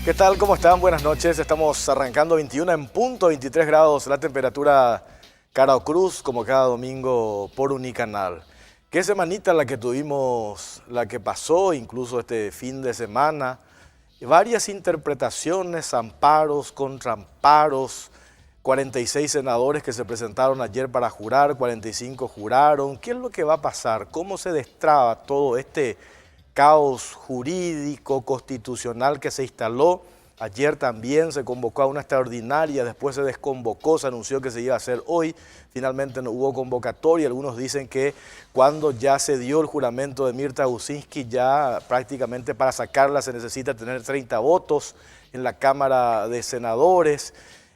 ¿Qué tal? ¿Cómo están? Buenas noches. Estamos arrancando 21 en punto, 23 grados la temperatura Carao Cruz, como cada domingo por Unicanal. Qué semanita la que tuvimos, la que pasó, incluso este fin de semana. Varias interpretaciones, amparos, contraamparos, 46 senadores que se presentaron ayer para jurar, 45 juraron. ¿Qué es lo que va a pasar? ¿Cómo se destraba todo este caos jurídico, constitucional que se instaló? Ayer también se convocó a una extraordinaria, después se desconvocó, se anunció que se iba a hacer hoy, finalmente no hubo convocatoria. Algunos dicen que cuando ya se dio el juramento de Mirta Gusinski, ya prácticamente para sacarla se necesita tener 30 votos en la Cámara de Senadores.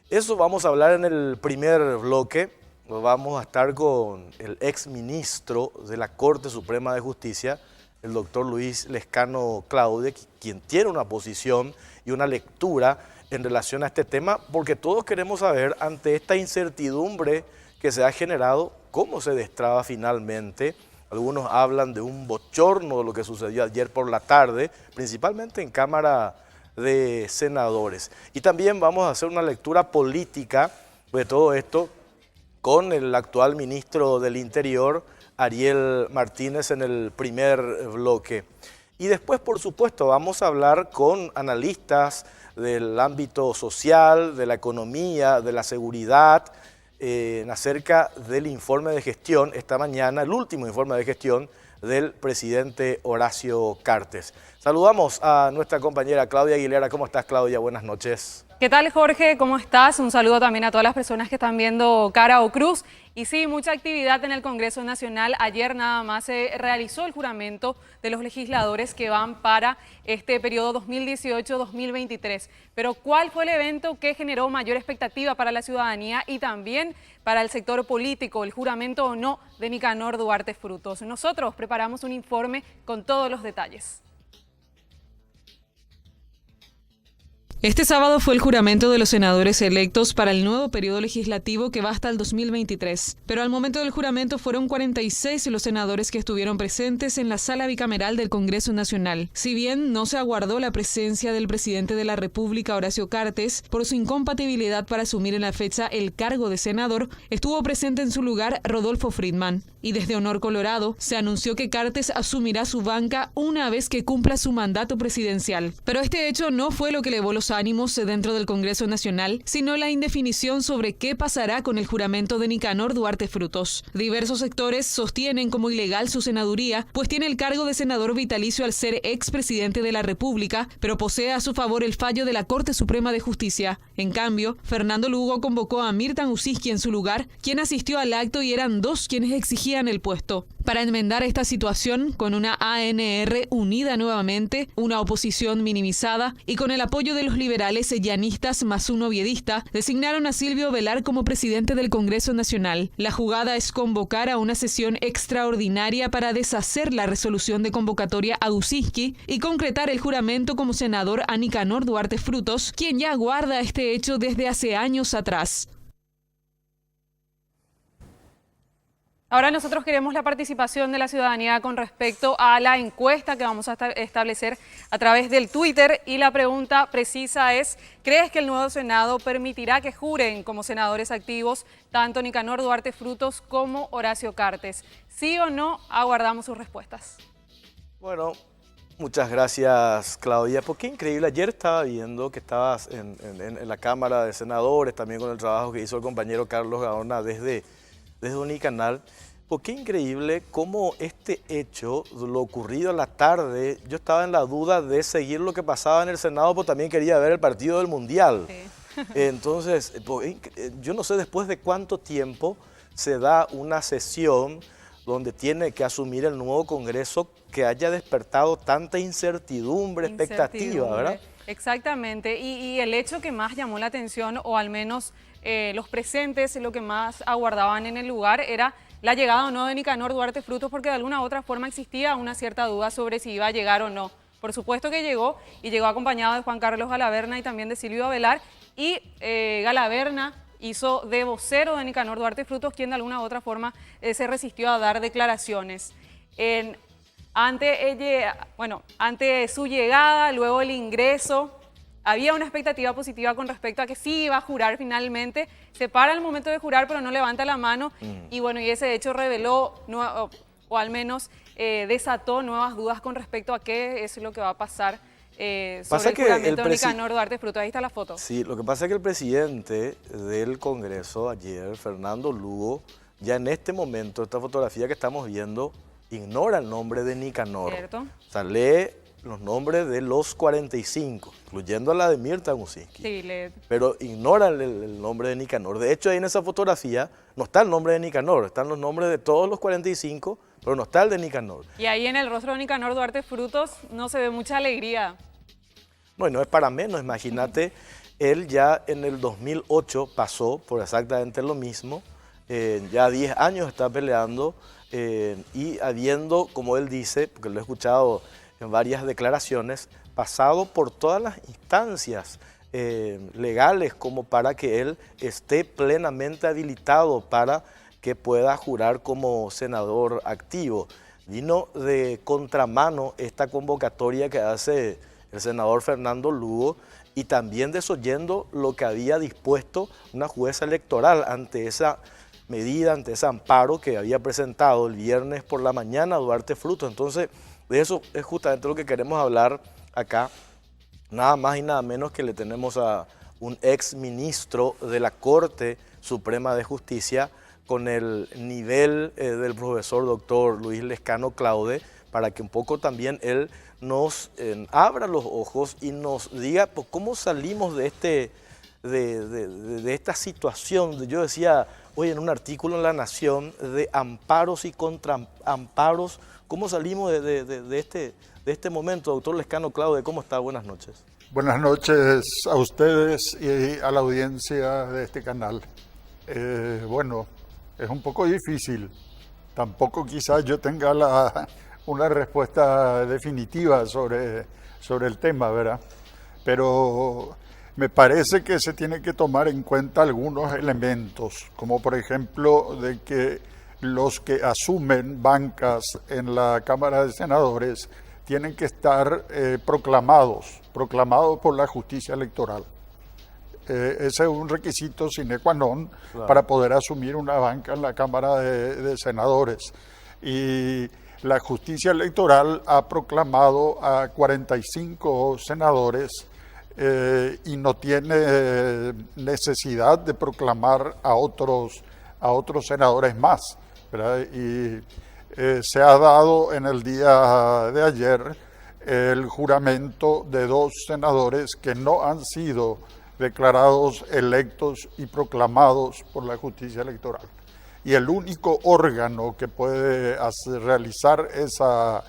Eso vamos a hablar en el primer bloque. Vamos a estar con el exministro de la Corte Suprema de Justicia, el doctor Luis Lescano Claude, quien tiene una posición y una lectura en relación a este tema, porque todos queremos saber, ante esta incertidumbre que se ha generado, cómo se destraba finalmente. Algunos hablan de un bochorno de lo que sucedió ayer por la tarde, principalmente en Cámara de Senadores. Y también vamos a hacer una lectura política de todo esto con el actual ministro del Interior, Ariel Martínez, en el primer bloque. Y después, por supuesto, vamos a hablar con analistas del ámbito social, de la economía, de la seguridad, acerca del informe de gestión esta mañana, el último informe de gestión del presidente Horacio Cartes. Saludamos a nuestra compañera Claudia Aguilera. ¿Cómo estás, Claudia? Buenas noches. ¿Qué tal, Jorge? ¿Cómo estás? Un saludo también a todas las personas que están viendo Carao Cruz. Y sí, mucha actividad en el Congreso Nacional. Ayer nada más se realizó el juramento de los legisladores que van para este periodo 2018-2023. Pero ¿cuál fue el evento que generó mayor expectativa para la ciudadanía y también para el sector político? El juramento o no de Nicanor Duarte Frutos. Nosotros preparamos un informe con todos los detalles. Este sábado fue el juramento de los senadores electos para el nuevo periodo legislativo que va hasta el 2023. Pero al momento del juramento fueron 46 los senadores que estuvieron presentes en la sala bicameral del Congreso Nacional. Si bien no se aguardó la presencia del presidente de la República, Horacio Cartes, por su incompatibilidad para asumir en la fecha el cargo de senador, estuvo presente en su lugar Rodolfo Friedman. Y desde Honor Colorado se anunció que Cartes asumirá su banca una vez que cumpla su mandato presidencial. Pero este hecho no fue lo que elevó los ánimos dentro del Congreso Nacional, sino la indefinición sobre qué pasará con el juramento de Nicanor Duarte Frutos. Diversos sectores sostienen como ilegal su senaduría, pues tiene el cargo de senador vitalicio al ser expresidente de la República, pero posee a su favor el fallo de la Corte Suprema de Justicia. En cambio, Fernando Lugo convocó a Mirta Gusinski en su lugar, quien asistió al acto y eran dos quienes exigían el puesto. Para enmendar esta situación, con una ANR unida nuevamente, una oposición minimizada y con el apoyo de los liberales llanistas más uno viedista, designaron a Silvio Velar como presidente del Congreso Nacional. La jugada es convocar a una sesión extraordinaria para deshacer la resolución de convocatoria a Gusinski y concretar el juramento como senador a Nicanor Duarte Frutos, quien ya aguarda este hecho desde hace años atrás. Ahora nosotros queremos la participación de la ciudadanía con respecto a la encuesta que vamos a establecer a través del Twitter, y la pregunta precisa es: ¿crees que el nuevo Senado permitirá que juren como senadores activos tanto Nicanor Duarte Frutos como Horacio Cartes? ¿Sí o no? Aguardamos sus respuestas. Bueno, muchas gracias, Claudia. Pues qué increíble. Ayer estaba viendo que estabas en la Cámara de Senadores, también con el trabajo que hizo el compañero Carlos Gaona desde Unicanal. Pues qué increíble cómo este hecho, lo ocurrido en la tarde, yo estaba en la duda de seguir lo que pasaba en el Senado, porque también quería ver el partido del Mundial. Sí. Entonces, pues, yo no sé después de cuánto tiempo se da una sesión donde tiene que asumir el nuevo Congreso que haya despertado tanta incertidumbre, expectativa, ¿verdad? Exactamente, y el hecho que más llamó la atención, o al menos los presentes lo que más aguardaban en el lugar, era la llegada o no de Nicanor Duarte Frutos, porque de alguna u otra forma existía una cierta duda sobre si iba a llegar o no. Por supuesto que llegó, y llegó acompañado de Juan Carlos Galaverna y también de Silvio Velar, y Galaverna hizo de vocero de Nicanor Duarte Frutos, quien de alguna u otra forma se resistió a dar declaraciones. Ante su llegada, luego el ingreso había una expectativa positiva con respecto a que sí iba a jurar finalmente. Se para el momento de jurar, pero no levanta la mano. Y bueno, y ese hecho reveló, o al menos desató nuevas dudas con respecto a qué es lo que va a pasar sobre el juramento de Nicanor Duarte Frutos. Ahí está la foto. Sí, lo que pasa es que el presidente del Congreso ayer, Fernando Lugo, ya en este momento, esta fotografía que estamos viendo, ignora el nombre de Nicanor. ¿Cierto? O sea, lee los nombres de los 45, incluyendo la de Mirta Gusinski. Sí, pero ignora el nombre de Nicanor. De hecho, ahí en esa fotografía no está el nombre de Nicanor, están los nombres de todos los 45, pero no está el de Nicanor. Y ahí en el rostro de Nicanor Duarte Frutos no se ve mucha alegría. No, y no es para menos, imagínate, él ya en el 2008 pasó por exactamente lo mismo, ya 10 años está peleando y habiendo, como él dice, porque lo he escuchado en varias declaraciones, pasado por todas las instancias legales como para que él esté plenamente habilitado para que pueda jurar como senador activo. Vino de contramano esta convocatoria que hace el senador Fernando Lugo y también desoyendo lo que había dispuesto una jueza electoral ante esa medida, ante ese amparo que había presentado el viernes por la mañana Duarte Frutos. Entonces, de eso es justamente lo que queremos hablar acá, nada más y nada menos que le tenemos a un ex ministro de la Corte Suprema de Justicia con el nivel del profesor doctor Luis Lescano Claude, para que un poco también él nos abra los ojos y nos diga pues, cómo salimos de, de esta situación. Yo decía hoy en un artículo en La Nación de amparos y contraamparos, ¿cómo salimos de este momento? Doctor Lescano Claude, ¿cómo está? Buenas noches. Buenas noches a ustedes y a la audiencia de este canal. Bueno, es un poco difícil. Tampoco quizás yo tenga una respuesta definitiva sobre el tema, ¿verdad? Pero me parece que se tiene que tomar en cuenta algunos elementos, como por ejemplo de que los que asumen bancas en la Cámara de Senadores tienen que estar proclamados por la justicia electoral. Ese es un requisito sine qua non, claro, para poder asumir una banca en la Cámara de Senadores. Y la justicia electoral ha proclamado a 45 senadores y no tiene necesidad de proclamar a otros senadores más, ¿verdad? Y se ha dado en el día de ayer el juramento de 2 senadores que no han sido declarados electos y proclamados por la justicia electoral. Y el único órgano que puede realizar esa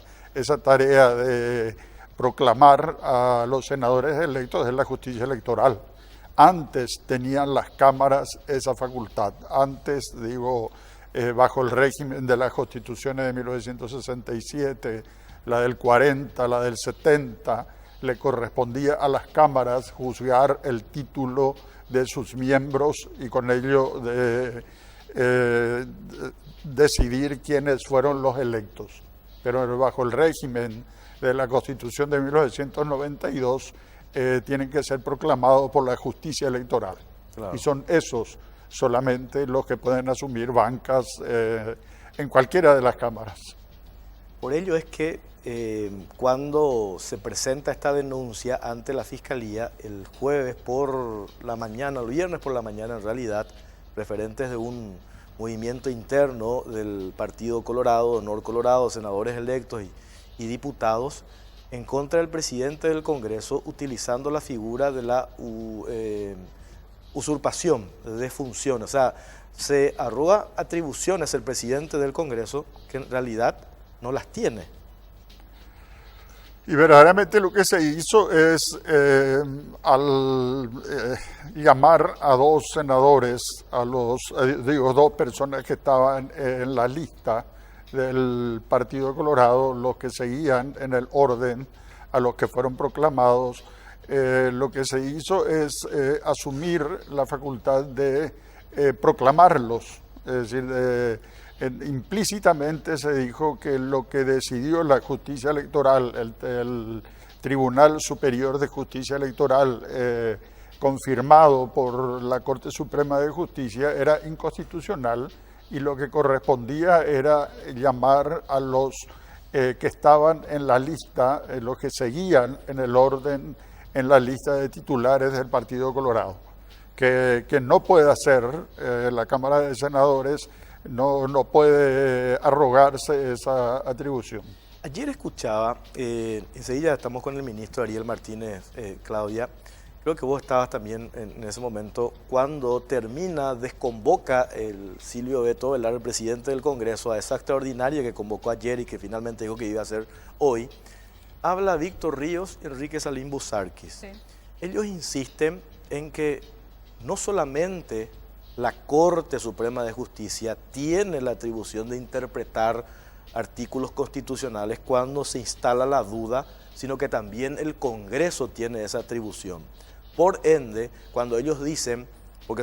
tarea de proclamar a los senadores electos es la justicia electoral. Antes tenían las cámaras esa facultad. Antes, bajo el régimen de las constituciones de 1967, la del 40, la del 70, le correspondía a las cámaras juzgar el título de sus miembros y con ello decidir quiénes fueron los electos. Pero bajo el régimen de la Constitución de 1992 tienen que ser proclamados por la justicia electoral. Claro. Y son esos solamente los que pueden asumir bancas en cualquiera de las cámaras. Por ello es que cuando se presenta esta denuncia ante la Fiscalía el jueves por la mañana, el viernes por la mañana en realidad, referentes de un movimiento interno del Partido Colorado, Honor Colorado, senadores electos y diputados, en contra del presidente del Congreso, utilizando la figura de la usurpación de funciones. O sea, se arroga atribuciones el presidente del Congreso que en realidad no las tiene. Y verdaderamente lo que se hizo es, al llamar a 2 senadores, a 2 personas que estaban en la lista del Partido Colorado, los que seguían en el orden a los que fueron proclamados, lo que se hizo es asumir la facultad de proclamarlos, es decir, implícitamente se dijo que lo que decidió la justicia electoral el Tribunal Superior de Justicia Electoral confirmado por la Corte Suprema de Justicia era inconstitucional, y lo que correspondía era llamar a los que estaban en la lista, los que seguían en el orden en la lista de titulares del Partido Colorado, que no puede hacer la Cámara de Senadores, no puede arrogarse esa atribución. Ayer escuchaba, enseguida estamos con el ministro Ariel Martínez, Claudia, creo que vos estabas también en ese momento, cuando desconvoca el Silvio Beto Velar, el presidente del Congreso, a esa extraordinaria que convocó ayer y que finalmente dijo que iba a hacer hoy. Habla Víctor Ríos y Enrique Salim Busarquis. Sí. Ellos insisten en que no solamente la Corte Suprema de Justicia tiene la atribución de interpretar artículos constitucionales cuando se instala la duda, sino que también el Congreso tiene esa atribución. Por ende, cuando ellos dicen, porque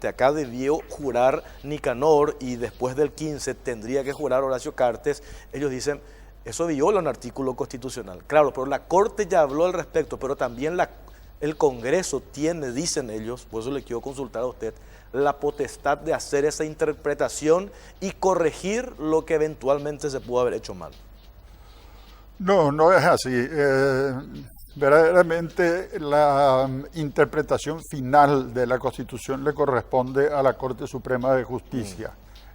acá debió jurar Nicanor y después del 15 tendría que jurar Horacio Cartes, ellos dicen, eso viola un artículo constitucional. Claro, pero la Corte ya habló al respecto, pero también el Congreso tiene, dicen ellos, por eso le quiero consultar a usted, la potestad de hacer esa interpretación y corregir lo que eventualmente se pudo haber hecho mal. No es así. Verdaderamente la interpretación final de la Constitución le corresponde a la Corte Suprema de Justicia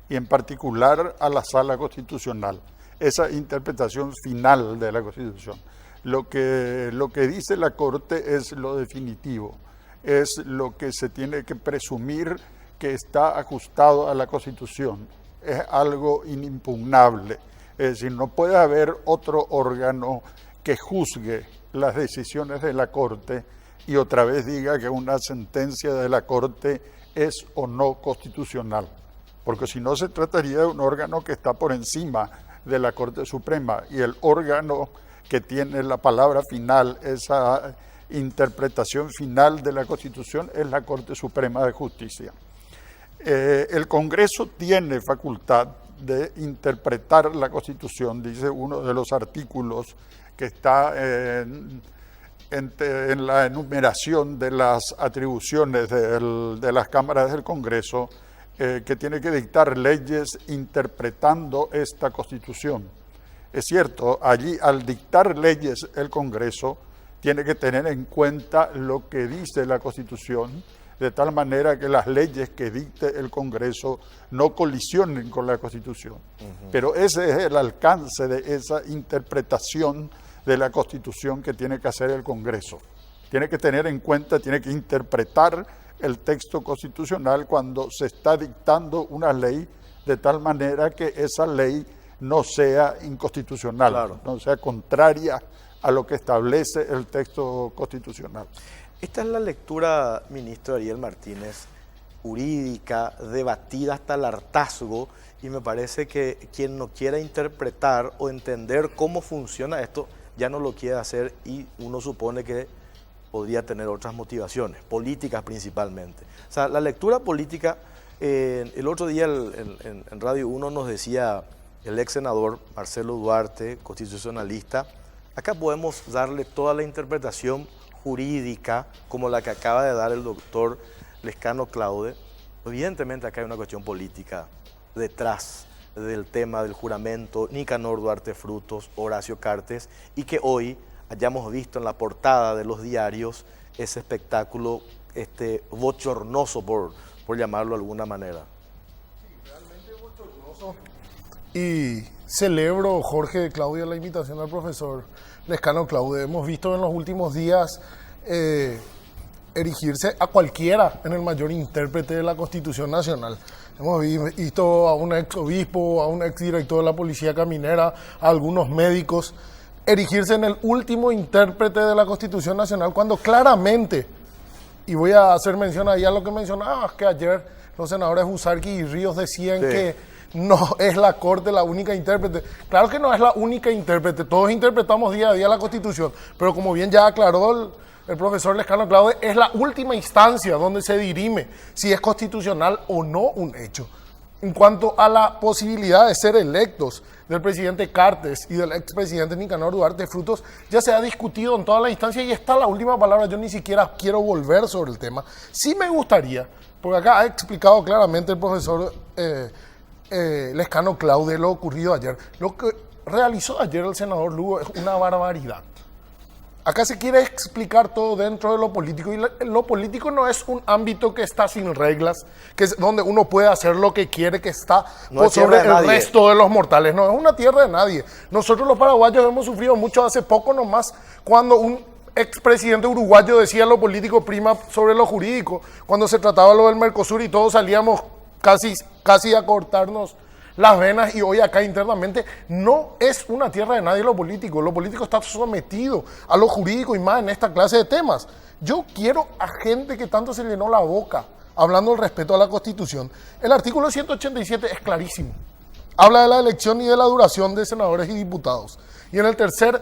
y en particular a la Sala Constitucional. Esa interpretación final de la Constitución. Lo que dice la Corte es lo definitivo, es lo que se tiene que presumir que está ajustado a la Constitución, es algo inimpugnable. Es decir, no puede haber otro órgano que juzgue las decisiones de la Corte y otra vez diga que una sentencia de la Corte es o no constitucional, porque si no se trataría de un órgano que está por encima de la Corte Suprema, y el órgano que tiene la palabra final, esa interpretación final de la Constitución, es la Corte Suprema de Justicia. El Congreso tiene facultad de interpretar la Constitución, dice uno de los artículos que está en la enumeración de las atribuciones de las cámaras del Congreso, que tiene que dictar leyes interpretando esta Constitución. Es cierto, allí al dictar leyes el Congreso tiene que tener en cuenta lo que dice la Constitución, de tal manera que las leyes que dicte el Congreso no colisionen con la Constitución. Pero ese es el alcance de esa interpretación de la Constitución que tiene que hacer el Congreso. Tiene que tener en cuenta, tiene que interpretar el texto constitucional cuando se está dictando una ley, de tal manera que esa ley no sea inconstitucional, claro, no sea contraria a lo que establece el texto constitucional. Esta es la lectura, ministro Ariel Martínez, jurídica, debatida hasta el hartazgo, y me parece que quien no quiera interpretar o entender cómo funciona esto, ya no lo quiere hacer, y uno supone que podría tener otras motivaciones, políticas principalmente. O sea, la lectura política, el otro día en Radio 1 nos decía el ex senador Marcelo Duarte, constitucionalista, acá podemos darle toda la interpretación jurídica como la que acaba de dar el doctor Lescano Claude. Evidentemente acá hay una cuestión política detrás del tema del juramento, Nicanor Duarte Frutos, Horacio Cartes, y que hoy hayamos visto en la portada de los diarios ese espectáculo bochornoso, por llamarlo de alguna manera. Sí, realmente bochornoso. Y celebro, Jorge, Claudia, la invitación al profesor Lescano Claude. Hemos visto en los últimos días erigirse a cualquiera en el mayor intérprete de la Constitución Nacional. Hemos visto a un ex obispo, a un ex director de la Policía Caminera, a algunos médicos, erigirse en el último intérprete de la Constitución Nacional, cuando claramente, y voy a hacer mención ahí a lo que mencionabas, que ayer los senadores Busarquis y Ríos decían que no es la Corte la única intérprete. Claro que no es la única intérprete, todos interpretamos día a día la Constitución, pero como bien ya aclaró el profesor Lescano Claude, es la última instancia donde se dirime si es constitucional o no un hecho. en cuanto a la posibilidad de ser electos del presidente Cartes y del expresidente Nicanor Duarte Frutos, ya se ha discutido en todas las instancias y está la última palabra. Yo ni siquiera quiero volver sobre el tema. Sí me gustaría, porque acá ha explicado claramente el profesor Lescano Claude lo ocurrido ayer. Lo que realizó ayer el senador Lugo es una barbaridad. Acá se quiere explicar todo dentro de lo político y lo político no es un ámbito que está sin reglas, que es donde uno puede hacer lo que quiere, que está por sobre el resto de los mortales. No, es una tierra de nadie. Nosotros los paraguayos hemos sufrido mucho hace poco nomás cuando un expresidente uruguayo decía lo político prima sobre lo jurídico, cuando se trataba lo del Mercosur y todos salíamos casi a cortarnos las venas, y hoy acá internamente no es una tierra de nadie lo político está sometido a lo jurídico y más en esta clase de temas. Yo quiero a gente que tanto se llenó la boca hablando del respeto a la Constitución. El artículo 187 es clarísimo, habla de la elección y de la duración de senadores y diputados, y en el tercer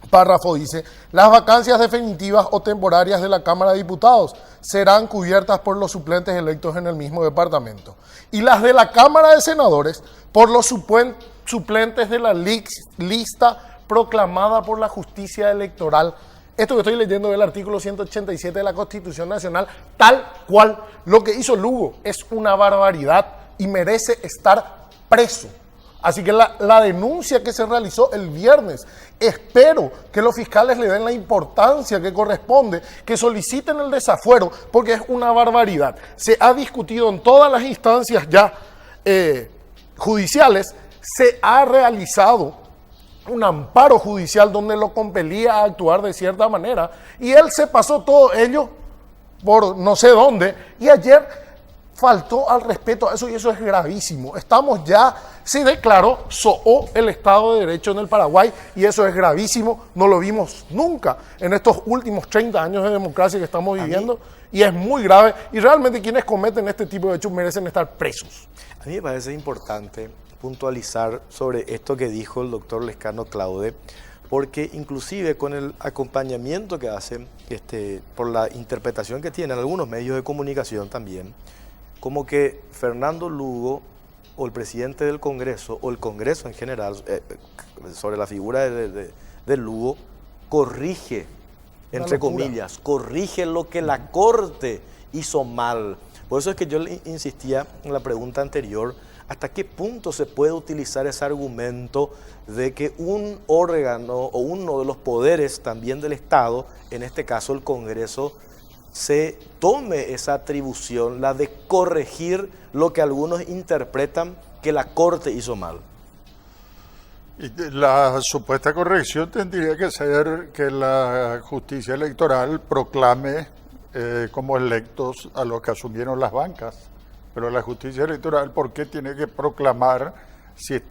párrafo dice: las vacancias definitivas o temporarias de la Cámara de Diputados serán cubiertas por los suplentes electos en el mismo departamento, y las de la Cámara de Senadores por los suplentes de la lista proclamada por la justicia electoral. Esto que estoy leyendo del artículo 187 de la Constitución Nacional, tal cual. Lo que hizo Lugo es una barbaridad y merece estar preso. Así que la denuncia que se realizó el viernes, espero que los fiscales le den la importancia que corresponde, que soliciten el desafuero, porque es una barbaridad. Se ha discutido en todas las instancias ya judiciales, se ha realizado un amparo judicial donde lo compelía a actuar de cierta manera, y él se pasó todo ello por no sé dónde, y ayer faltó al respeto a eso, y eso es gravísimo. Se declaró SOO el Estado de Derecho en el Paraguay, y eso es gravísimo. No lo vimos nunca en estos últimos 30 años de democracia que estamos viviendo, y es muy grave, y realmente quienes cometen este tipo de hechos merecen estar presos. A mí me parece importante puntualizar sobre esto que dijo el doctor Lescano Claude, porque inclusive con el acompañamiento que hace, por la interpretación que tienen algunos medios de comunicación también, como que Fernando Lugo o el presidente del Congreso o el Congreso en general sobre la figura de Lugo corrige, entre comillas, corrige lo que la Corte hizo mal. Por eso es que yo le insistía en la pregunta anterior, ¿hasta qué punto se puede utilizar ese argumento de que un órgano o uno de los poderes también del Estado, en este caso el Congreso, se tome esa atribución, la de corregir lo que algunos interpretan que la Corte hizo mal? Y la supuesta corrección tendría que ser que la justicia electoral proclame como electos a los que asumieron las bancas. Pero la justicia electoral, ¿por qué tiene que proclamar si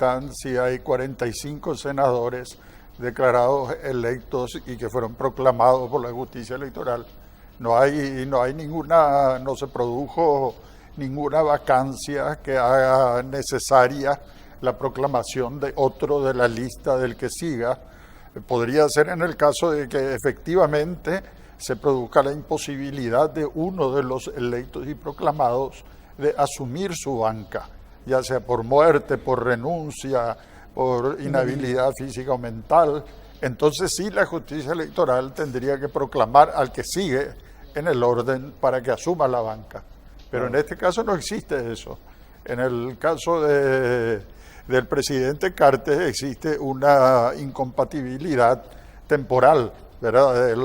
hay 45 senadores declarados electos y que fueron proclamados por la justicia electoral? No se produjo ninguna vacancia que haga necesaria la proclamación de otro de la lista del que siga. Podría ser en el caso de que efectivamente se produzca la imposibilidad de uno de los electos y proclamados de asumir su banca, ya sea por muerte, por renuncia, por inhabilidad física o mental. Entonces sí, la justicia electoral tendría que proclamar al que sigue en el orden para que asuma la banca. Pero en este caso no existe eso. En el caso del presidente Cartes existe una incompatibilidad temporal, ¿verdad?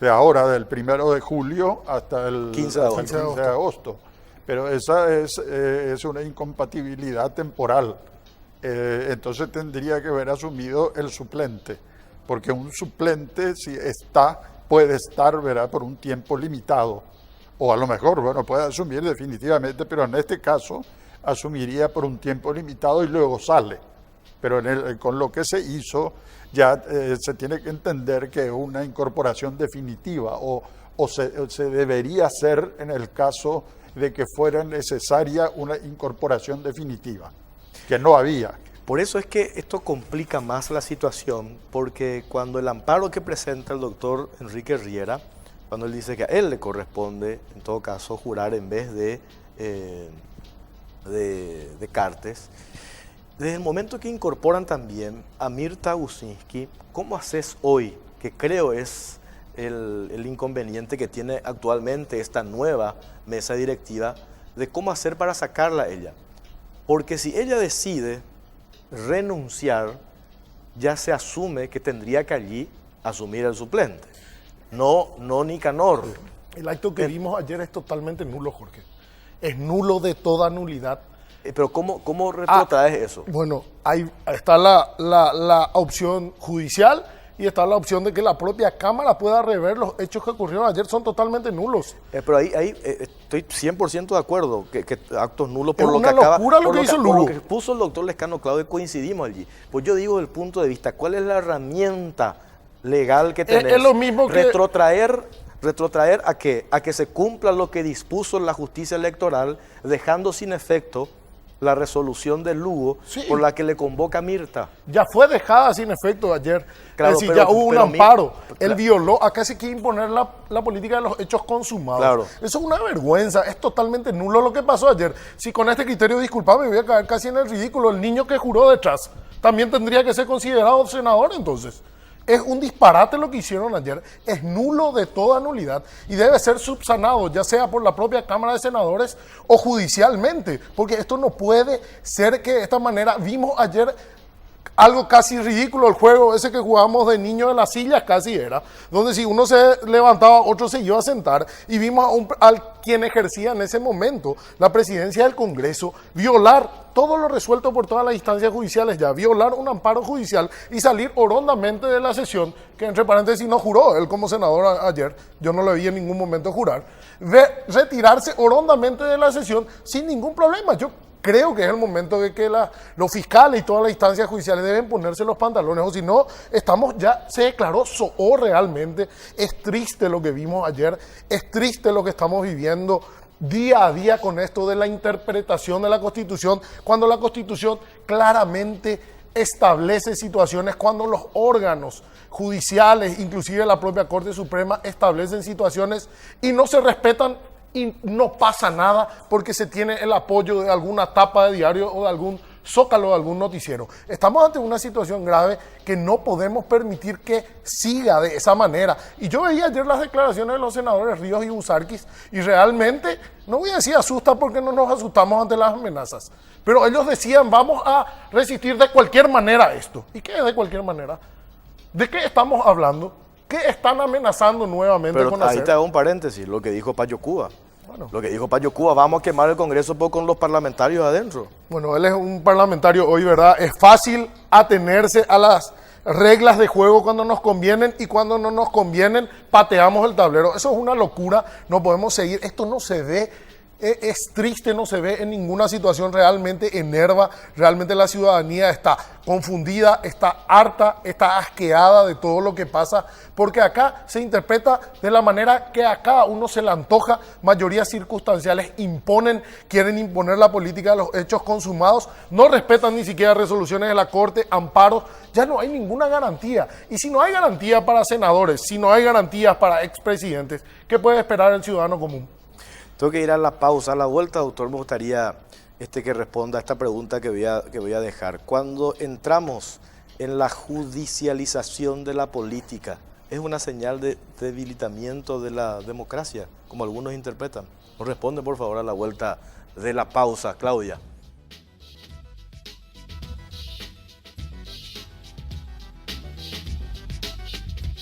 De ahora, del 1 de julio hasta el 15 de agosto. Pero esa es una incompatibilidad temporal. Entonces tendría que haber asumido el suplente, porque un suplente puede estar, ¿verdad?, por un tiempo limitado, o a lo mejor, puede asumir definitivamente, pero en este caso asumiría por un tiempo limitado y luego sale. Pero con lo que se hizo ya se tiene que entender que es una incorporación definitiva, o se debería hacer en el caso de que fuera necesaria una incorporación definitiva, que no había. Por eso es que esto complica más la situación, porque cuando el amparo que presenta el doctor Enrique Riera, cuando él dice que a él le corresponde, en todo caso, jurar en vez de de Cartes, desde el momento que incorporan también a Mirta Gusinski, ¿cómo haces hoy, que creo es el inconveniente que tiene actualmente esta nueva mesa directiva, de cómo hacer para sacarla a ella? Porque si ella decide renunciar, ya se asume que tendría que allí asumir el suplente, no Nicanor. El acto que vimos ayer es totalmente nulo, Jorge. Es nulo de toda nulidad. Pero ¿cómo retrotraes eso? Bueno, ahí está la opción judicial y está la opción de que la propia Cámara pueda rever los hechos que ocurrieron ayer. Son totalmente nulos. Pero ahí estoy 100% de acuerdo que actos nulos por Es lo que una acaba, locura lo por que hizo por Lugo. lo que puso el doctor Lescano Claudio, coincidimos allí. Pues yo digo desde el punto de vista, ¿cuál es la herramienta legal que tenés? Es lo mismo que... Retrotraer a que se cumpla lo que dispuso la justicia electoral, dejando sin efecto la resolución de Lugo, Sí. por la que le convoca a Mirta. Ya fue dejada sin efecto ayer. Claro, es decir, pero- ya hubo un pero amparo. Él claro. violó, acá se quiere imponer la política de los hechos consumados. Claro. Eso es una vergüenza, es totalmente nulo lo que pasó ayer. Si con este criterio, disculpame, voy a caer casi en el ridículo. El niño que juró detrás también tendría que ser considerado senador entonces. Es un disparate lo que hicieron ayer, es nulo de toda nulidad y debe ser subsanado, ya sea por la propia Cámara de Senadores o judicialmente, porque esto no puede ser que de esta manera. Vimos ayer algo casi ridículo, el juego ese que jugábamos de niño de las sillas casi era, donde si uno se levantaba, otro se iba a sentar, y vimos al quien ejercía en ese momento la presidencia del Congreso violar todo lo resuelto por todas las instancias judiciales ya, violar un amparo judicial y salir orondamente de la sesión, que entre paréntesis no juró, él como senador ayer, yo no le vi en ningún momento jurar, retirarse orondamente de la sesión sin ningún problema. Yo creo que es el momento de que los fiscales y todas las instancias judiciales deben ponerse los pantalones, o si no, se declaró SOO realmente. Es triste lo que vimos ayer, es triste lo que estamos viviendo día a día con esto de la interpretación de la Constitución, cuando la Constitución claramente establece situaciones, cuando los órganos judiciales, inclusive la propia Corte Suprema, establecen situaciones y no se respetan. Y no pasa nada porque se tiene el apoyo de alguna tapa de diario o de algún zócalo de algún noticiero. Estamos ante una situación grave que no podemos permitir que siga de esa manera. Y yo veía ayer las declaraciones de los senadores Ríos y Busarquis y realmente, no voy a decir asusta porque no nos asustamos ante las amenazas, pero ellos decían vamos a resistir de cualquier manera esto. ¿Y qué es de cualquier manera? ¿De qué estamos hablando? ¿Qué están amenazando nuevamente Pero con ahí hacer? te hago un paréntesis, lo que dijo Payo Cuba. Bueno. Lo que dijo Payo Cuba, vamos a quemar el Congreso con los parlamentarios adentro. Bueno, él es un parlamentario hoy, ¿verdad? Es fácil atenerse a las reglas de juego cuando nos convienen y cuando no nos convienen pateamos el tablero. Eso es una locura, no podemos seguir. Esto no se ve, es triste, no se ve en ninguna situación, realmente enerva, realmente la ciudadanía está confundida, está harta, está asqueada de todo lo que pasa, porque acá se interpreta de la manera que a cada uno se le antoja, mayorías circunstanciales quieren imponer la política de los hechos consumados, no respetan ni siquiera resoluciones de la Corte, amparos, ya no hay ninguna garantía. Y si no hay garantía para senadores, si no hay garantías para expresidentes, ¿qué puede esperar el ciudadano común? Tengo que ir a la pausa, a la vuelta, doctor, me gustaría que responda a esta pregunta que voy a dejar. Cuando entramos en la judicialización de la política, ¿es una señal de debilitamiento de la democracia, como algunos interpretan? Nos responde, por favor, a la vuelta de la pausa, Claudia.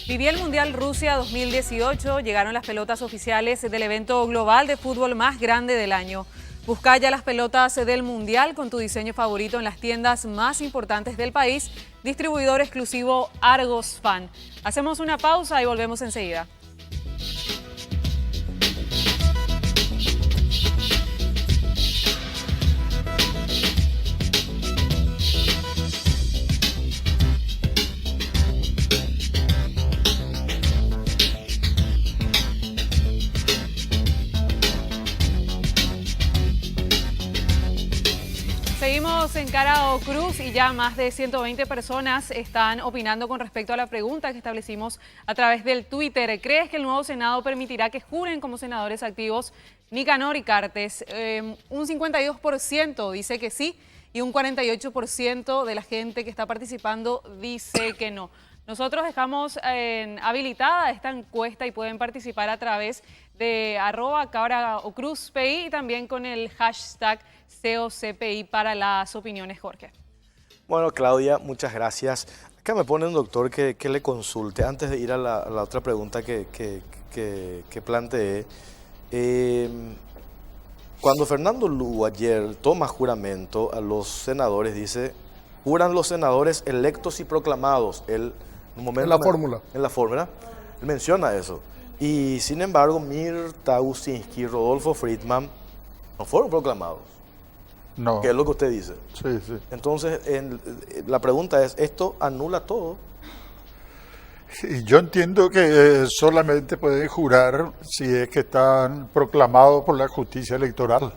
Vivía el Mundial Rusia 2018, llegaron las pelotas oficiales del evento global de fútbol más grande del año. Busca ya las pelotas del Mundial con tu diseño favorito en las tiendas más importantes del país. Distribuidor exclusivo Argos Fan. Hacemos una pausa y volvemos enseguida. Seguimos Seguimos en Cara o Cruz y ya más de 120 personas están opinando con respecto a la pregunta que establecimos a través del Twitter. ¿Crees que el nuevo Senado permitirá que juren como senadores activos Nicanor y Cartes? Un 52% dice que sí y un 48% de la gente que está participando dice que no. Nosotros dejamos habilitada esta encuesta y pueden participar a través de @CaraOCruzPI y también con el hashtag COCPI para las opiniones, Jorge. Bueno, Claudia, muchas gracias. Acá me pone un doctor que le consulte, antes de ir a la otra pregunta que planteé. Cuando Fernando Lugo ayer toma juramento a los senadores, dice, juran los senadores electos y proclamados. Él, En la fórmula. En la fórmula. Él menciona eso. Y sin embargo, Mirta Usinski y Rodolfo Friedman no fueron proclamados. No. ¿Qué es lo que usted dice? Sí, sí. Entonces, la pregunta es, ¿esto anula todo? Y yo entiendo que solamente pueden jurar si es que están proclamados por la justicia electoral.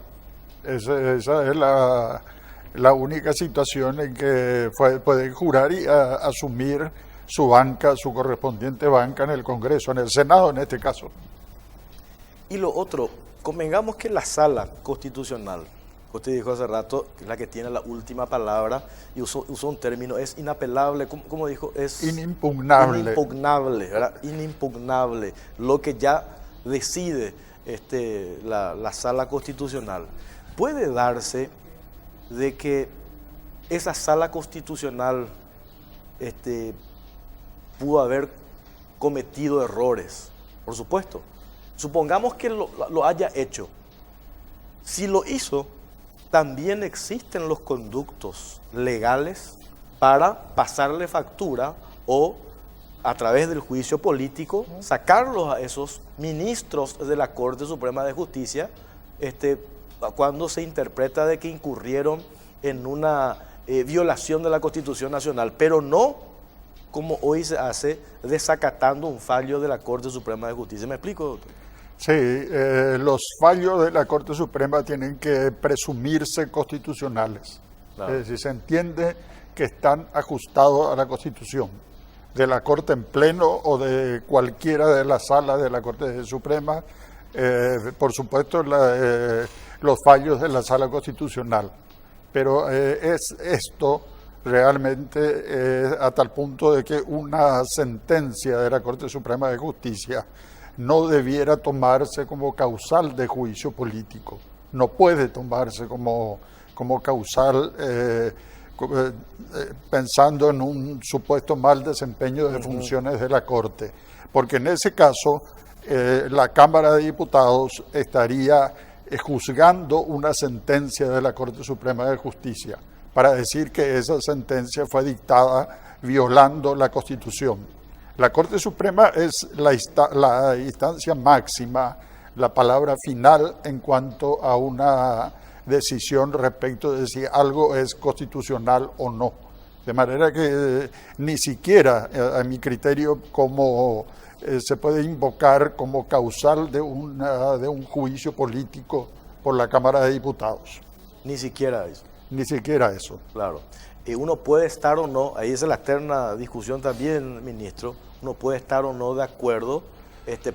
Esa es la única situación en que pueden jurar y asumir su banca, su correspondiente banca en el Congreso, en el Senado en este caso. Y lo otro, convengamos que la sala constitucional, que usted dijo hace rato, que es la que tiene la última palabra, y usó un término, es inapelable, ¿cómo dijo? Es inimpugnable. Inimpugnable, ¿verdad? Inimpugnable, lo que ya decide la sala constitucional. Puede darse de que esa sala constitucional pudo haber cometido errores, por supuesto. Supongamos que lo haya hecho. Si lo hizo, también existen los conductos legales para pasarle factura o, a través del juicio político, sacarlos a esos ministros de la Corte Suprema de Justicia cuando se interpreta de que incurrieron en una violación de la Constitución Nacional, pero no como hoy se hace, desacatando un fallo de la Corte Suprema de Justicia. ¿Me explico, doctor? Sí, los fallos de la Corte Suprema tienen que presumirse constitucionales. Claro. Es decir, se entiende que están ajustados a la Constitución, de la Corte en pleno o de cualquiera de las salas de la Corte Suprema, por supuesto los fallos de la Sala Constitucional. Pero es esto realmente a tal punto de que una sentencia de la Corte Suprema de Justicia no debiera tomarse como causal de juicio político. No puede tomarse como causal pensando en un supuesto mal desempeño de funciones de la Corte, porque en ese caso la Cámara de Diputados estaría juzgando una sentencia de la Corte Suprema de Justicia para decir que esa sentencia fue dictada violando la Constitución. La Corte Suprema es la instancia máxima, la palabra final en cuanto a una decisión respecto de si algo es constitucional o no. De manera que ni siquiera, a mi criterio, como se puede invocar como causal de un juicio político por la Cámara de Diputados. Ni siquiera eso. Ni siquiera eso. Claro. Uno puede estar o no, ahí es la eterna discusión también, ministro, uno puede estar o no de acuerdo,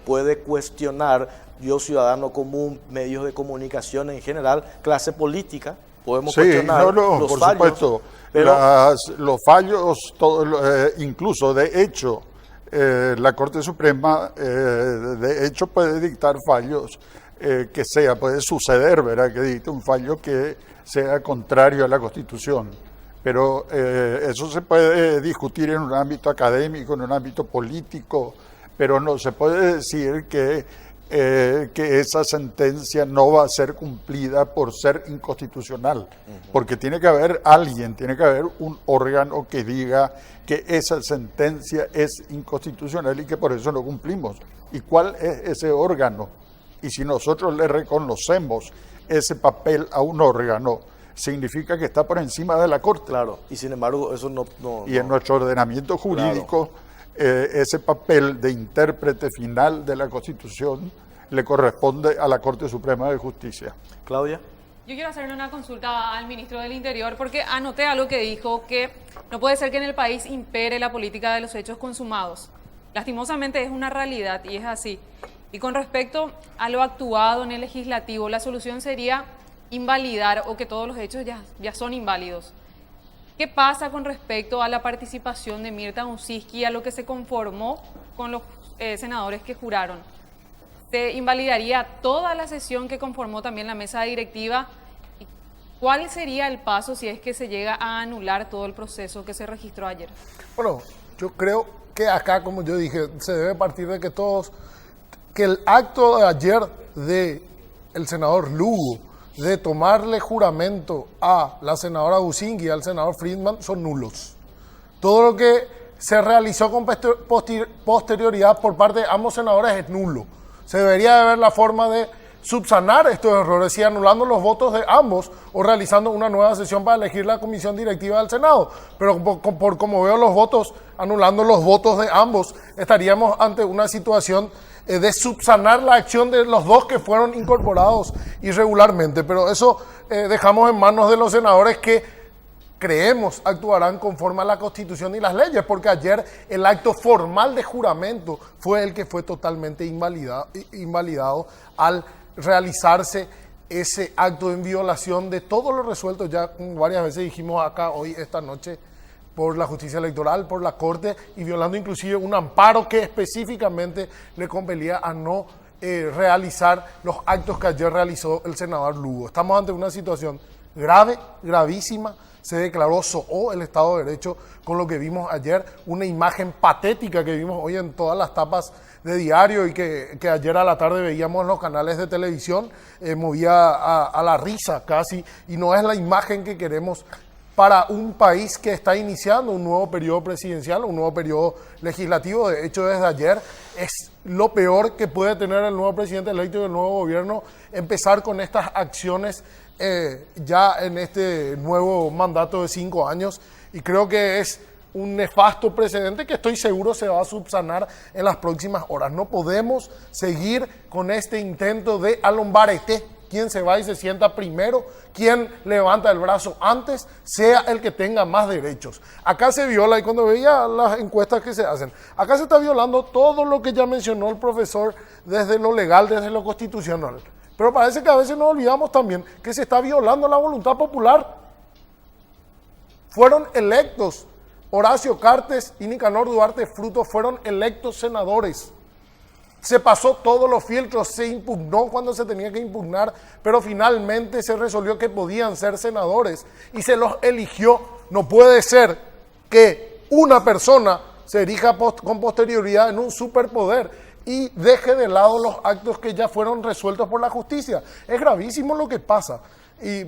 puede cuestionar, yo ciudadano común, medios de comunicación en general, clase política, podemos cuestionar los por fallos. Supuesto, pero los fallos, incluso de hecho, la Corte Suprema de hecho puede dictar fallos puede suceder, ¿verdad?, que dicte un fallo que sea contrario a la Constitución. Pero eso se puede discutir en un ámbito académico, en un ámbito político, pero no se puede decir que esa sentencia no va a ser cumplida por ser inconstitucional, porque tiene que haber un órgano que diga que esa sentencia es inconstitucional y que por eso no cumplimos. ¿Y cuál es ese órgano? Y si nosotros le reconocemos ese papel a un órgano, significa que está por encima de la Corte. Claro, y sin embargo eso no en nuestro ordenamiento jurídico, ese papel de intérprete final de la Constitución le corresponde a la Corte Suprema de Justicia. Claudia. Yo quiero hacerle una consulta al ministro del Interior porque anoté algo que dijo, que no puede ser que en el país impere la política de los hechos consumados. Lastimosamente es una realidad y es así. Y con respecto a lo actuado en el legislativo, la solución sería invalidar o que todos los hechos ya son inválidos. ¿Qué pasa con respecto a la participación de Mirta Unciski, a lo que se conformó con los senadores que juraron? ¿Se invalidaría toda la sesión que conformó también la mesa directiva? ¿Cuál sería el paso si es que se llega a anular todo el proceso que se registró ayer? Bueno, yo creo que acá, como yo dije, se debe partir de que el acto de ayer del senador Lugo, de tomarle juramento a la senadora Ucingui y al senador Friedman son nulos. Todo lo que se realizó con posterioridad por parte de ambos senadores es nulo. Se debería de ver la forma de subsanar estos errores, si anulando los votos de ambos o realizando una nueva sesión para elegir la comisión directiva del Senado. Pero por como veo los votos, anulando los votos de ambos, estaríamos ante una situación de subsanar la acción de los dos que fueron incorporados irregularmente. Pero eso dejamos en manos de los senadores que creemos actuarán conforme a la Constitución y las leyes, porque ayer el acto formal de juramento fue el que fue totalmente invalidado al realizarse ese acto en violación de todo lo resuelto, ya varias veces dijimos acá hoy, esta noche, por la justicia electoral, por la Corte, y violando inclusive un amparo que específicamente le compelía a no realizar los actos que ayer realizó el senador Lugo. Estamos ante una situación grave, gravísima. Se declaró SOO el Estado de Derecho con lo que vimos ayer, una imagen patética que vimos hoy en todas las tapas de diario y que ayer a la tarde veíamos en los canales de televisión, movía a la risa casi, y no es la imagen que queremos para un país que está iniciando un nuevo periodo presidencial, un nuevo periodo legislativo. De hecho, desde ayer es lo peor que puede tener el nuevo presidente electo y el nuevo gobierno, empezar con estas acciones ya en este nuevo mandato de 5 años, y creo que es un nefasto precedente que estoy seguro se va a subsanar en las próximas horas. No podemos seguir con este intento de alombarete. Quien se va y se sienta primero, quien levanta el brazo antes, sea el que tenga más derechos. Acá se viola, y cuando veía las encuestas que se hacen, acá se está violando todo lo que ya mencionó el profesor, desde lo legal, desde lo constitucional. Pero parece que a veces nos olvidamos también que se está violando la voluntad popular. Fueron electos Horacio Cartes y Nicanor Duarte Frutos, fueron electos senadores. Se pasó todos los filtros, se impugnó cuando se tenía que impugnar, pero finalmente se resolvió que podían ser senadores y se los eligió. No puede ser que una persona se erija con posterioridad en un superpoder y deje de lado los actos que ya fueron resueltos por la justicia. Es gravísimo lo que pasa, y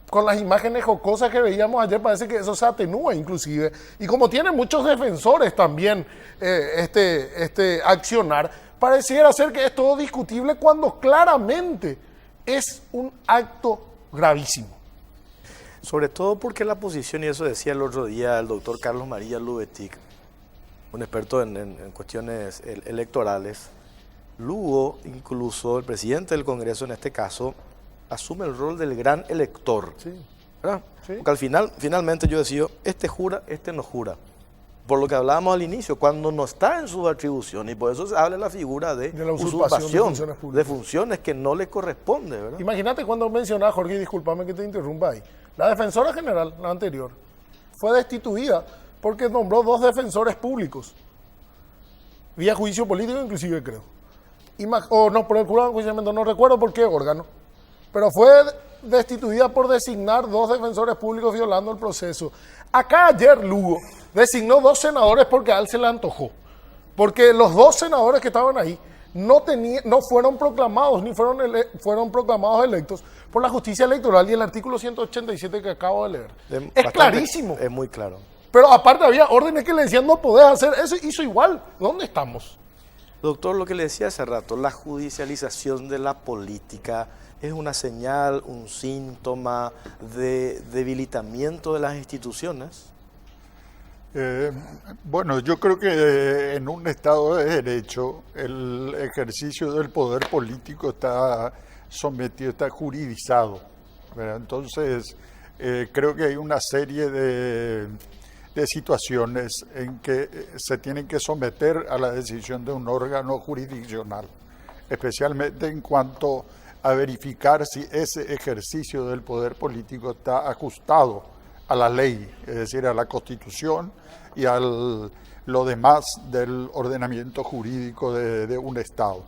con las imágenes jocosas que veíamos ayer parece que eso se atenúa inclusive, y como tiene muchos defensores también este accionar, pareciera ser que es todo discutible cuando claramente es un acto gravísimo. Sobre todo porque la posición, y eso decía el otro día el doctor Carlos María Lubetic, un experto en cuestiones electorales, Lugo, incluso el presidente del Congreso en este caso, asume el rol del gran elector. Sí. ¿Verdad? Sí. Porque finalmente yo decido, este jura, este no jura. Por lo que hablábamos al inicio, cuando no está en su atribución, y por eso se habla de la figura de la usurpación de funciones que no le corresponde, ¿verdad? Imagínate cuando mencionaba, Jorge, discúlpame que te interrumpa ahí, la defensora general, la anterior, fue destituida porque nombró 2 defensores públicos, vía juicio político inclusive creo, o no, por el jurado de enjuiciamiento, no recuerdo por qué órgano, pero fue destituida por designar 2 defensores públicos violando el proceso. Acá ayer Lugo designó 2 senadores porque a él se le antojó, porque los 2 senadores que estaban ahí no fueron proclamados, ni fueron proclamados electos por la justicia electoral y el artículo 187 que acabo de leer. Es clarísimo. Es muy claro. Pero aparte había órdenes que le decían no podés hacer eso, hizo igual. ¿Dónde estamos? Doctor, lo que le decía hace rato, la judicialización de la política es una señal, un síntoma de debilitamiento de las instituciones. Bueno, yo creo que en un Estado de Derecho el ejercicio del poder político está sometido, está juridizado. ¿verdad? Entonces, creo que hay una serie de situaciones en que se tienen que someter a la decisión de un órgano jurisdiccional, especialmente en cuanto a verificar si ese ejercicio del poder político está ajustado a la ley, es decir, a la Constitución y a lo demás del ordenamiento jurídico de un Estado.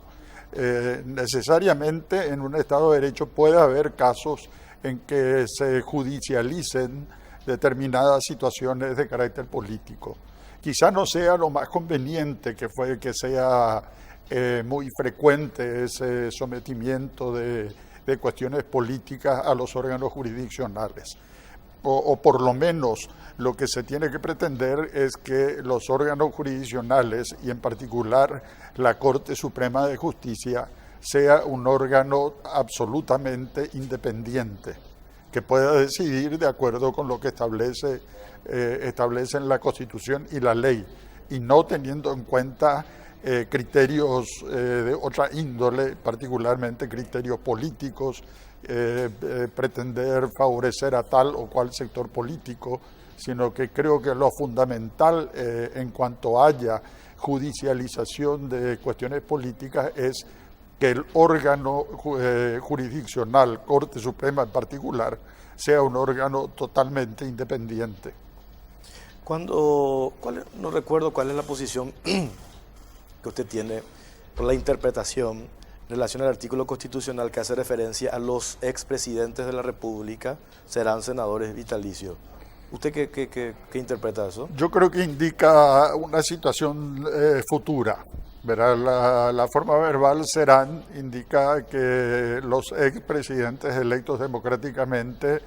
Necesariamente en un Estado de Derecho puede haber casos en que se judicialicen determinadas situaciones de carácter político. Quizá no sea lo más conveniente que sea muy frecuente ese sometimiento de cuestiones políticas a los órganos jurisdiccionales. O por lo menos lo que se tiene que pretender es que los órganos jurisdiccionales y en particular la Corte Suprema de Justicia sea un órgano absolutamente independiente, que pueda decidir de acuerdo con lo que establecen la Constitución y la ley, y no teniendo en cuenta criterios de otra índole, particularmente criterios políticos, pretender favorecer a tal o cual sector político, sino que creo que lo fundamental en cuanto haya judicialización de cuestiones políticas es que el órgano jurisdiccional, Corte Suprema en particular, sea un órgano totalmente independiente. No recuerdo cuál es la posición que usted tiene por la interpretación en relación al artículo constitucional que hace referencia a los expresidentes de la República serán senadores vitalicios. ¿Usted qué interpreta eso? Yo creo que indica una situación futura. ¿Verdad? La forma verbal serán indica que los expresidentes electos democráticamente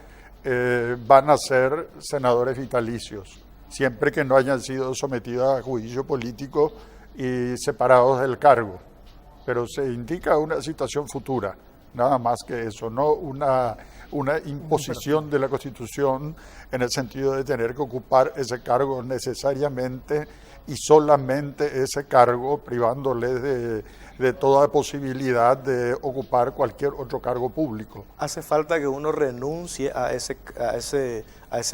van a ser senadores vitalicios, siempre que no hayan sido sometidos a juicio político y separados del cargo. Pero se indica una situación futura, nada más que eso, no una imposición de la Constitución en el sentido de tener que ocupar ese cargo necesariamente y solamente ese cargo, privándoles de toda posibilidad de ocupar cualquier otro cargo público. ¿Hace falta que uno renuncie a ese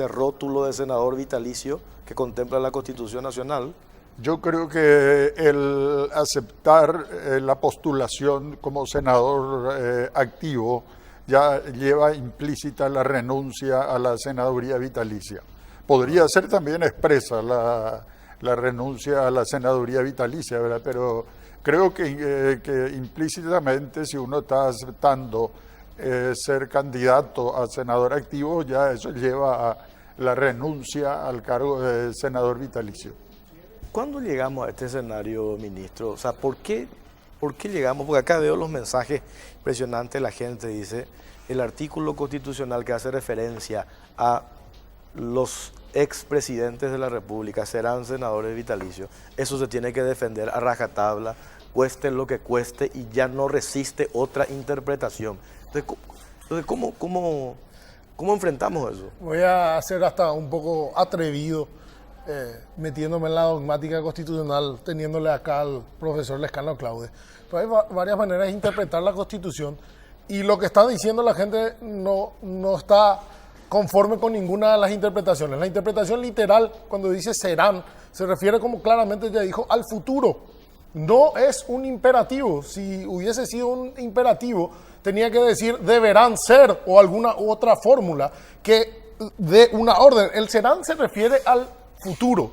rótulo de senador vitalicio que contempla la Constitución Nacional? Yo creo que el aceptar la postulación como senador activo ya lleva implícita la renuncia a la senaduría vitalicia. Podría ser también expresa la renuncia a la senaduría vitalicia, ¿verdad? Pero creo que implícitamente, si uno está aceptando ser candidato a senador activo, ya eso lleva a la renuncia al cargo de senador vitalicio. ¿Cuándo llegamos a este escenario, ministro? O sea, ¿por qué llegamos? Porque acá veo los mensajes impresionantes, la gente dice, el artículo constitucional que hace referencia a los expresidentes de la República serán senadores vitalicios. Eso se tiene que defender a rajatabla, cueste lo que cueste, y ya no resiste otra interpretación. Entonces ¿cómo enfrentamos eso? Voy a ser hasta un poco atrevido, metiéndome en la dogmática constitucional, teniéndole acá al profesor Lescano Claude. Pero hay varias maneras de interpretar la Constitución, y lo que está diciendo la gente no está conforme con ninguna de las interpretaciones. La interpretación literal, cuando dice serán, se refiere, como claramente ya dijo, al futuro. No es un imperativo. Si hubiese sido un imperativo, tenía que decir deberán ser o alguna otra fórmula que dé una orden. El serán se refiere al futuro.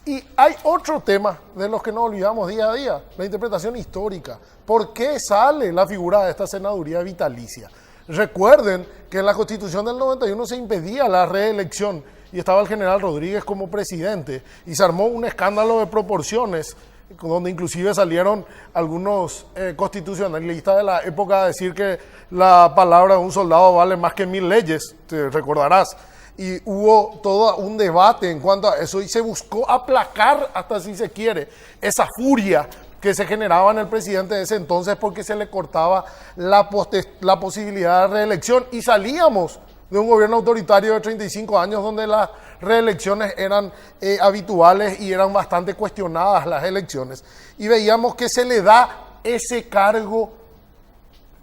Y hay otro tema de los que nos olvidamos día a día, la interpretación histórica. ¿Por qué sale la figura de esta senaduría vitalicia? Recuerden que en la Constitución del 91 se impedía la reelección y estaba el general Rodríguez como presidente, y se armó un escándalo de proporciones, donde inclusive salieron algunos constitucionalistas de la época a decir que la palabra de un soldado vale más que 1000 leyes, te recordarás. Y hubo todo un debate en cuanto a eso, y se buscó aplacar, hasta si se quiere, esa furia que se generaba en el presidente de ese entonces, porque se le cortaba la posibilidad de reelección, y salíamos de un gobierno autoritario de 35 años donde las reelecciones eran habituales y eran bastante cuestionadas las elecciones, y veíamos que se le da ese cargo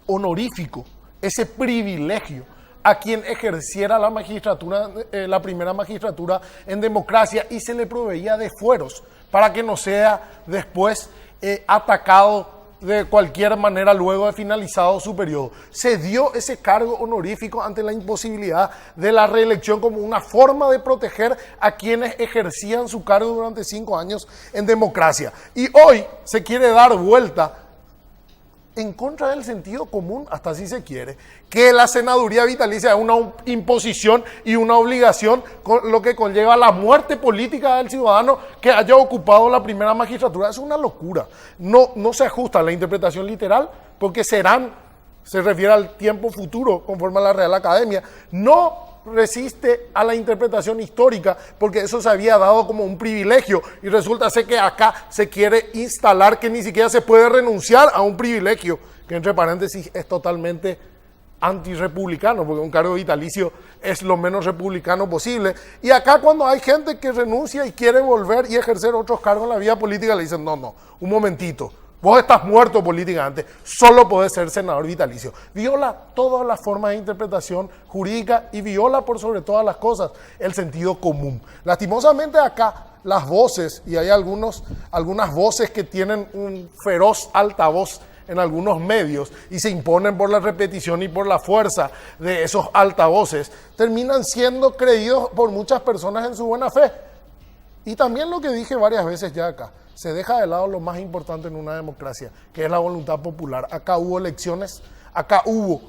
honorífico, ese privilegio a quien ejerciera la magistratura, la primera magistratura en democracia, y se le proveía de fueros para que no sea después atacado de cualquier manera luego de finalizado su periodo. Se dio ese cargo honorífico ante la imposibilidad de la reelección como una forma de proteger a quienes ejercían su cargo durante 5 años en democracia. Y hoy se quiere dar vuelta en contra del sentido común, hasta si se quiere, que la senaduría vitalicia es una imposición y una obligación, con lo que conlleva la muerte política del ciudadano que haya ocupado la primera magistratura. Es una locura. No se ajusta a la interpretación literal, porque se refiere al tiempo futuro, conforme a la Real Academia. No resiste a la interpretación histórica, porque eso se había dado como un privilegio, y resulta ser que acá se quiere instalar que ni siquiera se puede renunciar a un privilegio, que entre paréntesis es totalmente antirrepublicano, porque un cargo vitalicio es lo menos republicano posible. Y acá, cuando hay gente que renuncia y quiere volver y ejercer otros cargos en la vida política, le dicen, no, un momentito, vos estás muerto políticamente, solo podés ser senador vitalicio. Viola todas las formas de interpretación jurídica y viola, por sobre todas las cosas, el sentido común. Lastimosamente acá las voces, y hay algunas voces que tienen un feroz altavoz en algunos medios y se imponen por la repetición y por la fuerza de esos altavoces, terminan siendo creídos por muchas personas en su buena fe. Y también lo que dije varias veces ya acá, se deja de lado lo más importante en una democracia, que es la voluntad popular. Acá hubo elecciones, acá hubo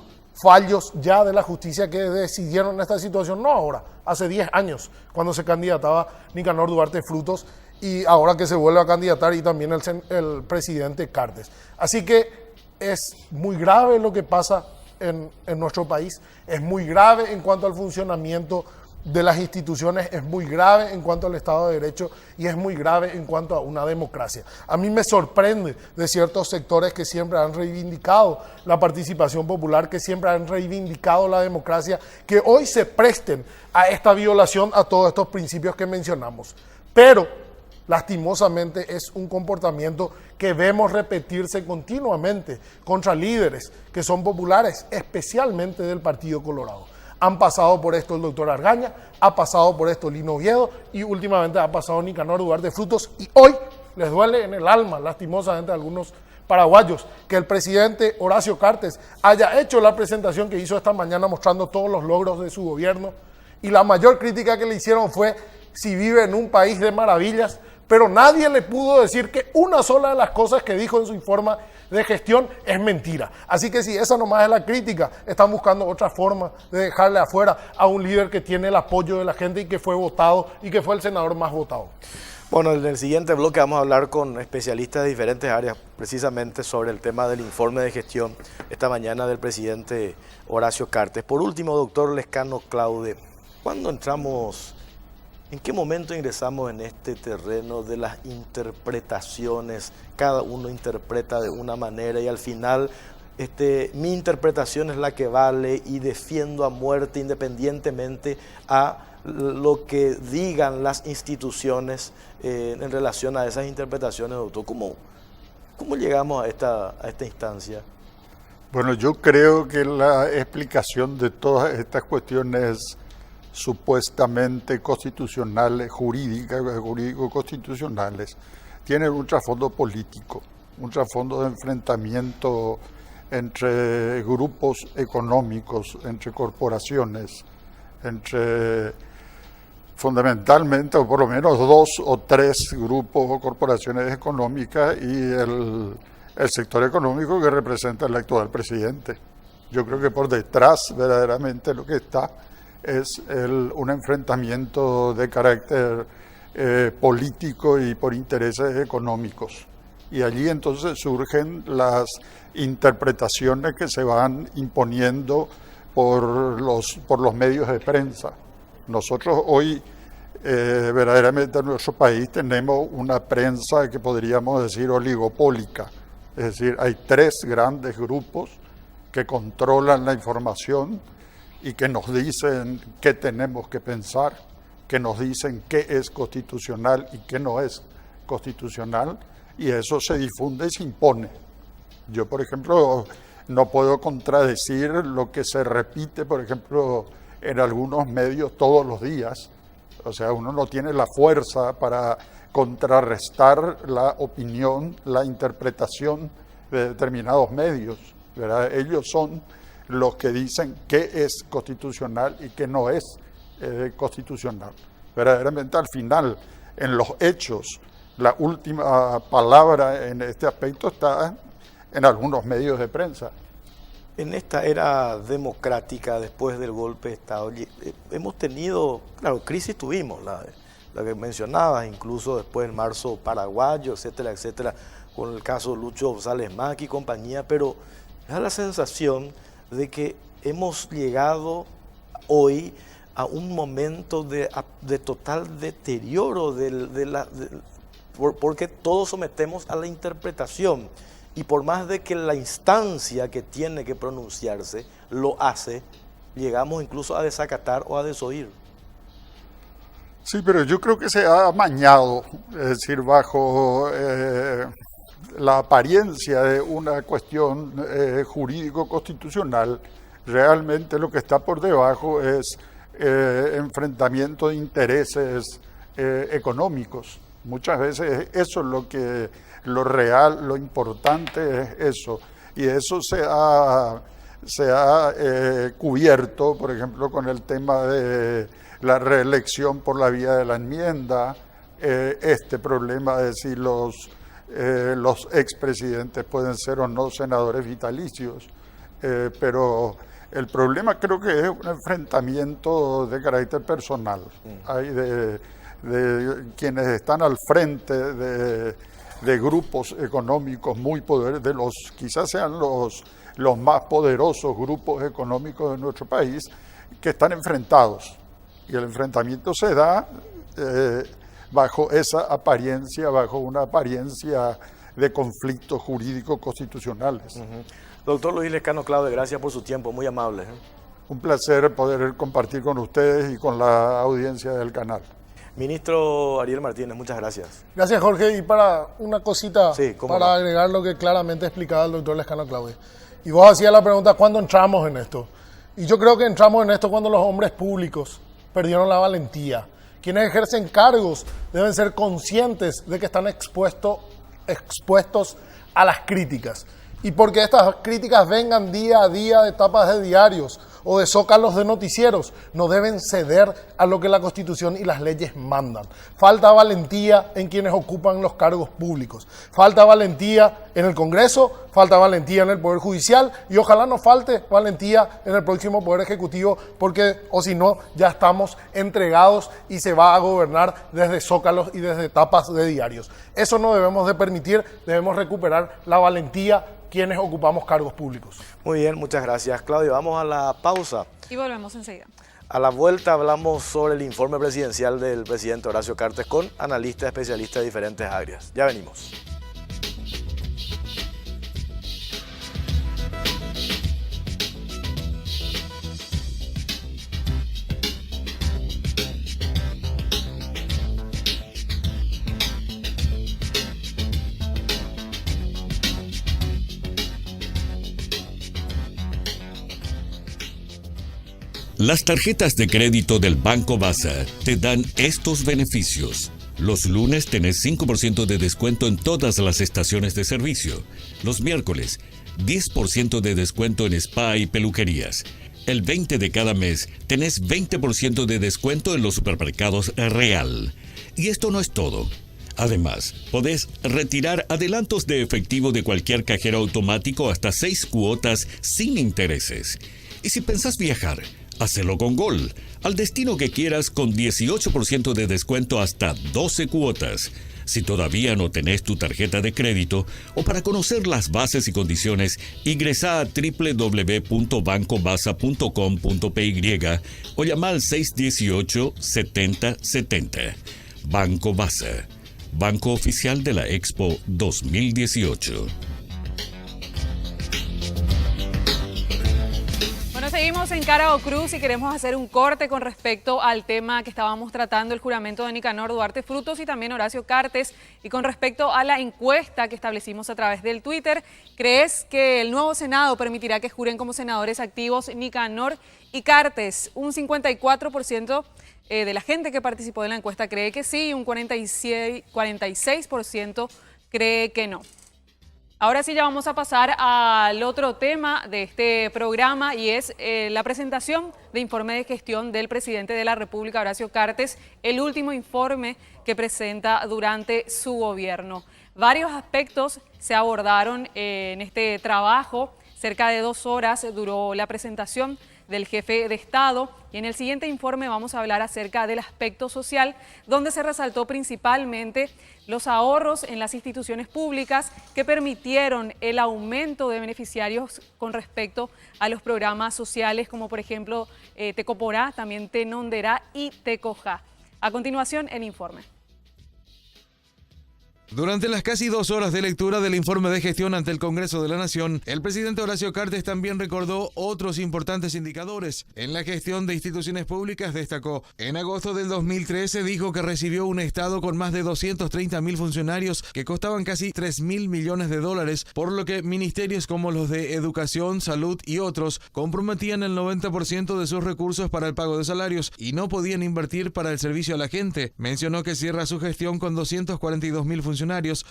fallos ya de la justicia que decidieron esta situación, no ahora, hace 10 años, cuando se candidataba Nicanor Duarte Frutos, y ahora que se vuelve a candidatar, y también el presidente Cartes. Así que es muy grave lo que pasa en nuestro país, es muy grave en cuanto al funcionamiento de las instituciones, es muy grave en cuanto al Estado de Derecho, y es muy grave en cuanto a una democracia. A mí me sorprende de ciertos sectores que siempre han reivindicado la participación popular, que siempre han reivindicado la democracia, que hoy se presten a esta violación a todos estos principios que mencionamos. Pero lastimosamente es un comportamiento que vemos repetirse continuamente contra líderes que son populares, especialmente del Partido Colorado. Han pasado por esto el doctor Argaña, ha pasado por esto Lino Oviedo, y últimamente ha pasado Nicanor Duarte Frutos, y hoy les duele en el alma, lastimosamente, a algunos paraguayos, que el presidente Horacio Cartes haya hecho la presentación que hizo esta mañana mostrando todos los logros de su gobierno, y la mayor crítica que le hicieron fue si vive en un país de maravillas, pero nadie le pudo decir que una sola de las cosas que dijo en su informe de gestión es mentira. Así que si esa nomás es la crítica, están buscando otra forma de dejarle afuera a un líder que tiene el apoyo de la gente y que fue votado y que fue el senador más votado. Bueno, en el siguiente bloque vamos a hablar con especialistas de diferentes áreas, precisamente sobre el tema del informe de gestión esta mañana del presidente Horacio Cartes. Por último, doctor Lescano Claude, ¿cuándo entramos? ¿En qué momento ingresamos en este terreno de las interpretaciones? Cada uno interpreta de una manera y al final mi interpretación es la que vale y defiendo a muerte independientemente a lo que digan las instituciones en relación a esas interpretaciones, doctor. ¿Cómo llegamos a esta instancia? Bueno, yo creo que la explicación de todas estas cuestiones supuestamente constitucionales, jurídico-constitucionales, tienen un trasfondo político, un trasfondo de enfrentamiento entre grupos económicos, entre corporaciones, entre fundamentalmente, o por lo menos 2 o 3 grupos o corporaciones económicas y el sector económico que representa el actual presidente. Yo creo que por detrás verdaderamente lo que está es un enfrentamiento de carácter político y por intereses económicos. Y allí entonces surgen las interpretaciones que se van imponiendo por los medios de prensa. Nosotros hoy verdaderamente en nuestro país tenemos una prensa que podríamos decir oligopólica. Es decir, hay 3 grandes grupos que controlan la información y que nos dicen qué tenemos que pensar, que nos dicen qué es constitucional y qué no es constitucional, y eso se difunde y se impone. Yo, por ejemplo, no puedo contradecir lo que se repite, por ejemplo, en algunos medios todos los días. O sea, uno no tiene la fuerza para contrarrestar la opinión, la interpretación de determinados medios, ¿verdad? Ellos son los que dicen qué es constitucional y qué no es constitucional. Verdaderamente, al final, en los hechos, la última palabra en este aspecto está en algunos medios de prensa. En esta era democrática, después del golpe de Estado, hemos tenido, claro, crisis tuvimos, la que mencionabas, incluso después del marzo paraguayo, etcétera, etcétera, con el caso Lucho González Macchi y compañía, pero me da la sensación de que hemos llegado hoy a un momento de total deterioro porque todos sometemos a la interpretación. Y por más de que la instancia que tiene que pronunciarse lo hace, llegamos incluso a desacatar o a desoír. Sí, pero yo creo que se ha amañado, es decir, bajo la apariencia de una cuestión jurídico-constitucional, realmente lo que está por debajo es enfrentamiento de intereses económicos. Muchas veces eso es lo real, lo importante es eso. Y eso se ha cubierto, por ejemplo, con el tema de la reelección por la vía de la enmienda, este problema de si los expresidentes pueden ser o no senadores vitalicios, pero el problema creo que es un enfrentamiento de carácter personal. Hay de quienes están al frente de grupos económicos muy poderosos, quizás sean los más poderosos grupos económicos de nuestro país, que están enfrentados. Y el enfrentamiento se da bajo esa apariencia, bajo una apariencia de conflictos jurídicos constitucionales. Doctor Luis Lescano Claude, gracias por su tiempo, muy amable. Un placer poder compartir con ustedes y con la audiencia del canal. Ministro Ariel Martínez, muchas gracias. Gracias, Jorge. Y para una cosita, sí, para agregar lo que claramente explicaba el doctor Lescano Claude. Y vos hacías la pregunta, ¿cuándo entramos en esto? Y yo creo que entramos en esto cuando los hombres públicos perdieron la valentía. Quienes ejercen cargos deben ser conscientes de que están expuestos a las críticas. Y porque estas críticas vengan día a día de tapas de diarios o de zócalos de noticieros, no deben ceder a lo que la Constitución y las leyes mandan. Falta valentía en quienes ocupan los cargos públicos. Falta valentía en el Congreso, falta valentía en el Poder Judicial y ojalá no falte valentía en el próximo Poder Ejecutivo porque, o si no, ya estamos entregados y se va a gobernar desde zócalos y desde tapas de diarios. Eso no debemos de permitir, debemos recuperar la valentía quienes ocupamos cargos públicos. Muy bien, muchas gracias, Claudio. Vamos a la pausa. Y volvemos enseguida. A la vuelta hablamos sobre el informe presidencial del presidente Horacio Cartes con analistas especialistas de diferentes áreas. Ya venimos. Las tarjetas de crédito del Banco Basa te dan estos beneficios. Los lunes tenés 5% de descuento en todas las estaciones de servicio. Los miércoles, 10% de descuento en spa y peluquerías. El 20 de cada mes tenés 20% de descuento en los supermercados Real. Y esto no es todo. Además, podés retirar adelantos de efectivo de cualquier cajero automático hasta 6 cuotas sin intereses. Y si pensás viajar, hacelo con Gol, al destino que quieras con 18% de descuento hasta 12 cuotas. Si todavía no tenés tu tarjeta de crédito o para conocer las bases y condiciones, ingresa a www.bancobasa.com.py o llama al 618-7070. Banco Basa, Banco Oficial de la Expo 2018. seguimos en Cara o Cruz y queremos hacer un corte con respecto al tema que estábamos tratando, el juramento de Nicanor Duarte Frutos y también Horacio Cartes. Y con respecto a la encuesta que establecimos a través del Twitter, ¿crees que el nuevo Senado permitirá que juren como senadores activos Nicanor y Cartes? Un 54% de la gente que participó en la encuesta cree que sí y un 46% cree que no. Ahora sí ya vamos a pasar al otro tema de este programa y es la presentación de informe de gestión del presidente de la República, Horacio Cartes, el último informe que presenta durante su gobierno. Varios aspectos se abordaron en este trabajo, cerca de 2 horas duró la presentación del jefe de Estado y en el siguiente informe vamos a hablar acerca del aspecto social, donde se resaltó principalmente los ahorros en las instituciones públicas que permitieron el aumento de beneficiarios con respecto a los programas sociales como por ejemplo Tecoporá, también Tenonderá y Tecojá. A continuación el informe. Durante las casi 2 horas de lectura del informe de gestión ante el Congreso de la Nación, el presidente Horacio Cartes también recordó otros importantes indicadores. En la gestión de instituciones públicas destacó: en agosto del 2013 dijo que recibió un Estado con más de 230.000 funcionarios que costaban casi 3.000 millones de dólares, por lo que ministerios como los de Educación, Salud y otros comprometían el 90% de sus recursos para el pago de salarios y no podían invertir para el servicio a la gente. Mencionó que cierra su gestión con 242.000 funcionarios,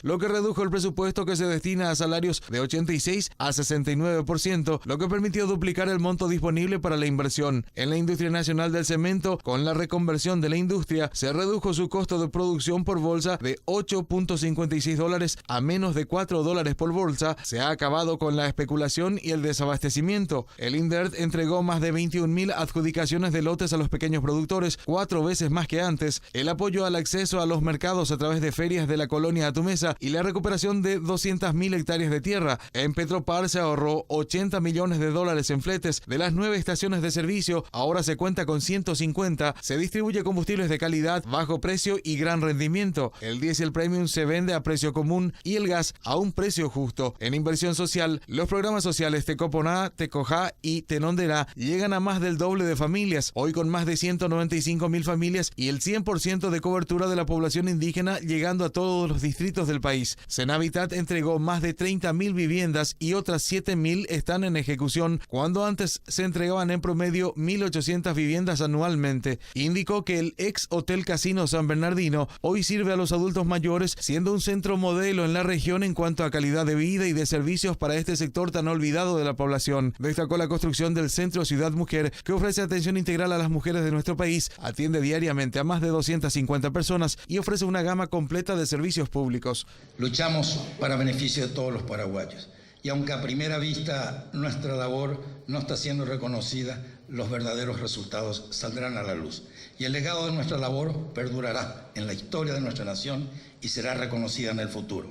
lo que redujo el presupuesto que se destina a salarios de 86 a 69%, lo que permitió duplicar el monto disponible para la inversión. En la industria nacional del cemento, con la reconversión de la industria, se redujo su costo de producción por bolsa de $8.56 a menos de $4 por bolsa. Se ha acabado con la especulación y el desabastecimiento. El INDERT entregó más de 21.000 adjudicaciones de lotes a los pequeños productores, 4 veces más que antes. El apoyo al acceso a los mercados a través de ferias de la colonia Atumesa y la recuperación de 200.000 hectáreas de tierra. En Petropar se ahorró $80 millones en fletes. De las 9 estaciones de servicio, ahora se cuenta con 150. Se distribuye combustibles de calidad, bajo precio y gran rendimiento. El diésel premium se vende a precio común y el gas a un precio justo. En inversión social, los programas sociales Tecoporá, Tecojá y Tenonderá llegan a más del doble de familias, hoy con más de 195.000 familias y el 100% de cobertura de la población indígena, llegando a todos los distritos del país. Senavitat entregó más de 30.000 viviendas y otras 7.000 están en ejecución, cuando antes se entregaban en promedio 1.800 viviendas anualmente. Indicó que el ex Hotel Casino San Bernardino hoy sirve a los adultos mayores, siendo un centro modelo en la región en cuanto a calidad de vida y de servicios para este sector tan olvidado de la población. Destacó la construcción del Centro Ciudad Mujer, que ofrece atención integral a las mujeres de nuestro país, atiende diariamente a más de 250 personas y ofrece una gama completa de servicios públicos. Luchamos para beneficio de todos los paraguayos y aunque a primera vista nuestra labor no está siendo reconocida, los verdaderos resultados saldrán a la luz y el legado de nuestra labor perdurará en la historia de nuestra nación y será reconocida en el futuro.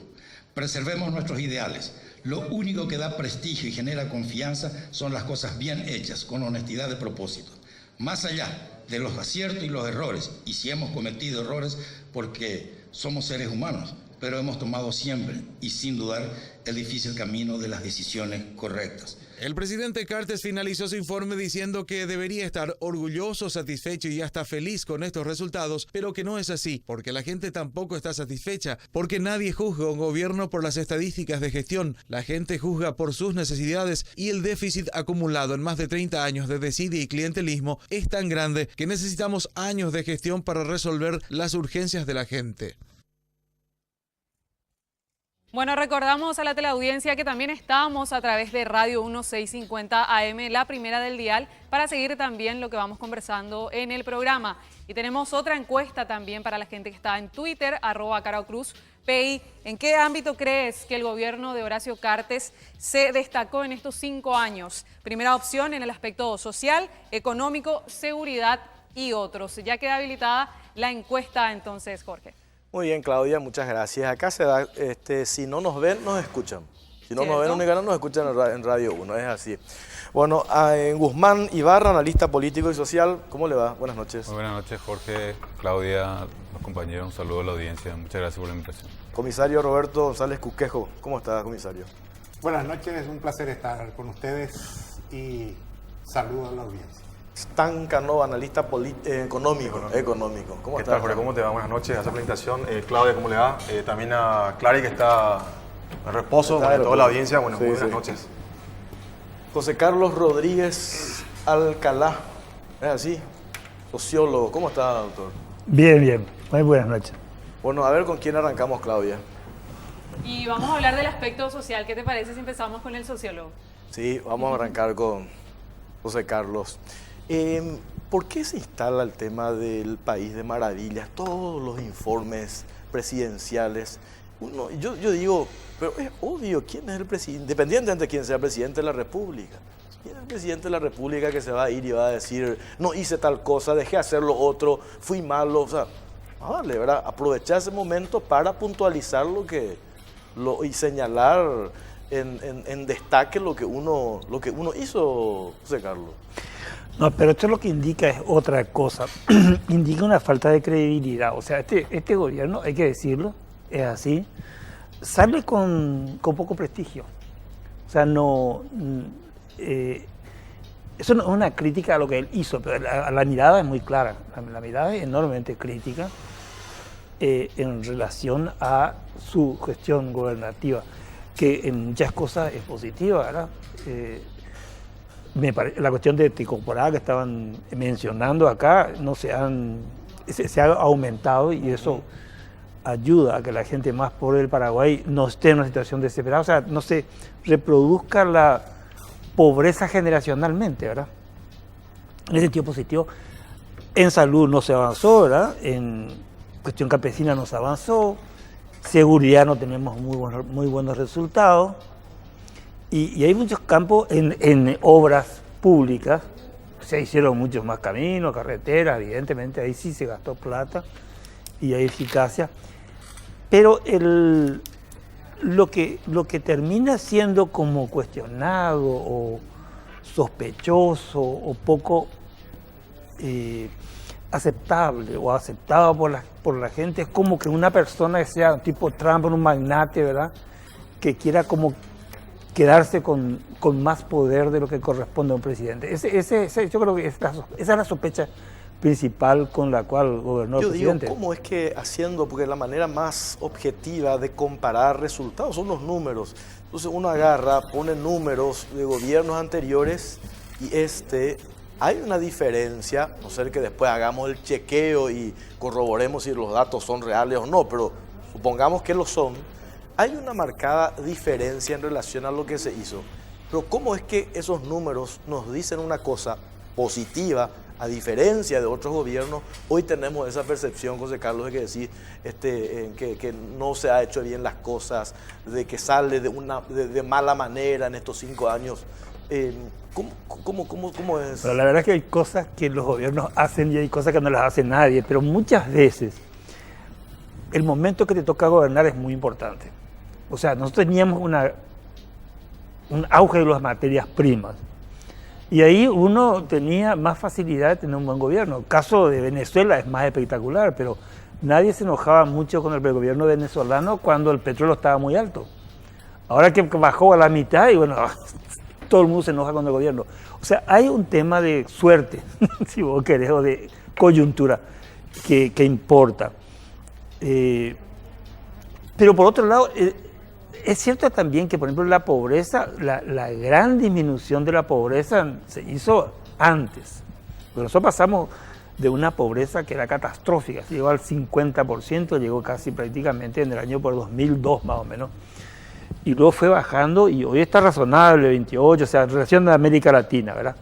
Preservemos nuestros ideales. Lo único que da prestigio y genera confianza son las cosas bien hechas, con honestidad de propósito. Más allá de los aciertos y los errores, y si hemos cometido errores porque somos seres humanos, pero hemos tomado siempre y sin dudar el difícil camino de las decisiones correctas. El presidente Cartes finalizó su informe diciendo que debería estar orgulloso, satisfecho y hasta feliz con estos resultados, pero que no es así, porque la gente tampoco está satisfecha, porque nadie juzga a un gobierno por las estadísticas de gestión. La gente juzga por sus necesidades y el déficit acumulado en más de 30 años de desidia y clientelismo es tan grande que necesitamos años de gestión para resolver las urgencias de la gente. Bueno, recordamos a la teleaudiencia que también estamos a través de Radio 1650 AM, la primera del dial, para seguir también lo que vamos conversando en el programa. Y tenemos otra encuesta también para la gente que está en Twitter, @CaraOCruzPI. ¿En qué ámbito crees que el gobierno de Horacio Cartes se destacó en estos 5 años? Primera opción en el aspecto social, económico, seguridad y otros. Ya queda habilitada la encuesta entonces, Jorge. Muy bien, Claudia, muchas gracias. Acá se da, si no nos ven, nos escuchan. Si no nos ven nos escuchan en Radio 1, es así. Bueno, en Guzmán Ibarra, analista político y social, ¿cómo le va? Buenas noches. Muy buenas noches, Jorge, Claudia, los compañeros, un saludo a la audiencia. Muchas gracias por la invitación. Comisario Roberto González Cusquejo, ¿cómo está, comisario? Buenas noches, es un placer estar con ustedes y Saludos a la audiencia. Stan Cano, analista económico. ¿Cómo ¿Qué estás? tal, Jorge? ¿Cómo te va? Buenas noches. Hace presentación. Claudia, ¿cómo le va? También a Clary, que está en reposo. Bueno, a toda la audiencia, bueno, muy buenas noches. José Carlos Rodríguez Alcalá, ¿es así? Sociólogo. ¿Cómo está, doctor? Bien. Muy buenas noches. Bueno, a ver con quién arrancamos, Claudia. Y vamos a hablar del aspecto social. ¿Qué te parece si empezamos con el sociólogo? Sí, vamos a arrancar con José Carlos. ¿Por qué se instala el tema del país de maravillas? Todos los informes presidenciales. Yo digo, pero es obvio, ¿quién es el presidente? Independientemente de quién sea el presidente de la República. ¿Quién es el presidente de la República que se va a ir y va a decir, no hice tal cosa, dejé hacer lo otro, fui malo? O sea, vale, ¿verdad? Aprovechar ese momento para puntualizar y señalar en destaque lo que uno hizo, José Carlos. No, pero esto lo que indica es otra cosa. Indica una falta de credibilidad. O sea, este gobierno, hay que decirlo, es así, sale con poco prestigio. O sea, eso no es una crítica a lo que él hizo, pero la mirada es muy clara. La mirada es enormemente crítica en relación a su gestión gobernativa, que en muchas cosas es positiva, ¿verdad? La cuestión de temporada que estaban mencionando acá se ha aumentado, y eso ayuda a que la gente más pobre del Paraguay no esté en una situación desesperada, o sea, no se reproduzca la pobreza generacionalmente, ¿verdad? En ese sentido positivo. En salud no se avanzó, ¿verdad? En cuestión campesina no se avanzó. Seguridad no tenemos muy buenos resultados. Y hay muchos campos en obras públicas. Se hicieron muchos más caminos, carreteras, evidentemente, ahí sí se gastó plata y hay eficacia. Pero lo que termina siendo como cuestionado o sospechoso o poco aceptable o aceptado por la gente es como que una persona que sea tipo Trump, un magnate, ¿verdad?, que quiera como quedarse con más poder de lo que corresponde a un presidente. Yo creo que esa es la sospecha principal con la cual gobernó el presidente. Yo digo, ¿cómo es que porque la manera más objetiva de comparar resultados son los números? Entonces uno agarra, pone números de gobiernos anteriores y hay una diferencia, no ser que después hagamos el chequeo y corroboremos si los datos son reales o no, pero supongamos que lo son. Hay una marcada diferencia en relación a lo que se hizo. Pero ¿cómo es que esos números nos dicen una cosa positiva, a diferencia de otros gobiernos? Hoy tenemos esa percepción, José Carlos, de que decir que no se ha hecho bien las cosas, de que sale de mala manera en estos 5 años. ¿Cómo es? Pero la verdad es que hay cosas que los gobiernos hacen y hay cosas que no las hace nadie, pero muchas veces el momento que te toca gobernar es muy importante. O sea, nosotros teníamos un auge de las materias primas y ahí uno tenía más facilidad de tener un buen gobierno. El caso de Venezuela es más espectacular, pero nadie se enojaba mucho con el gobierno venezolano cuando el petróleo estaba muy alto. Ahora que bajó a la mitad y bueno, todo el mundo se enoja con el gobierno. O sea, hay un tema de suerte, si vos querés, o de coyuntura que importa. Pero por otro lado, es cierto también que, por ejemplo, la pobreza, la gran disminución de la pobreza se hizo antes. Pero nosotros pasamos de una pobreza que era catastrófica, llegó al 50%, llegó casi prácticamente en el año por 2002 más o menos. Y luego fue bajando y hoy está razonable, 28, o sea, en relación a América Latina, ¿verdad?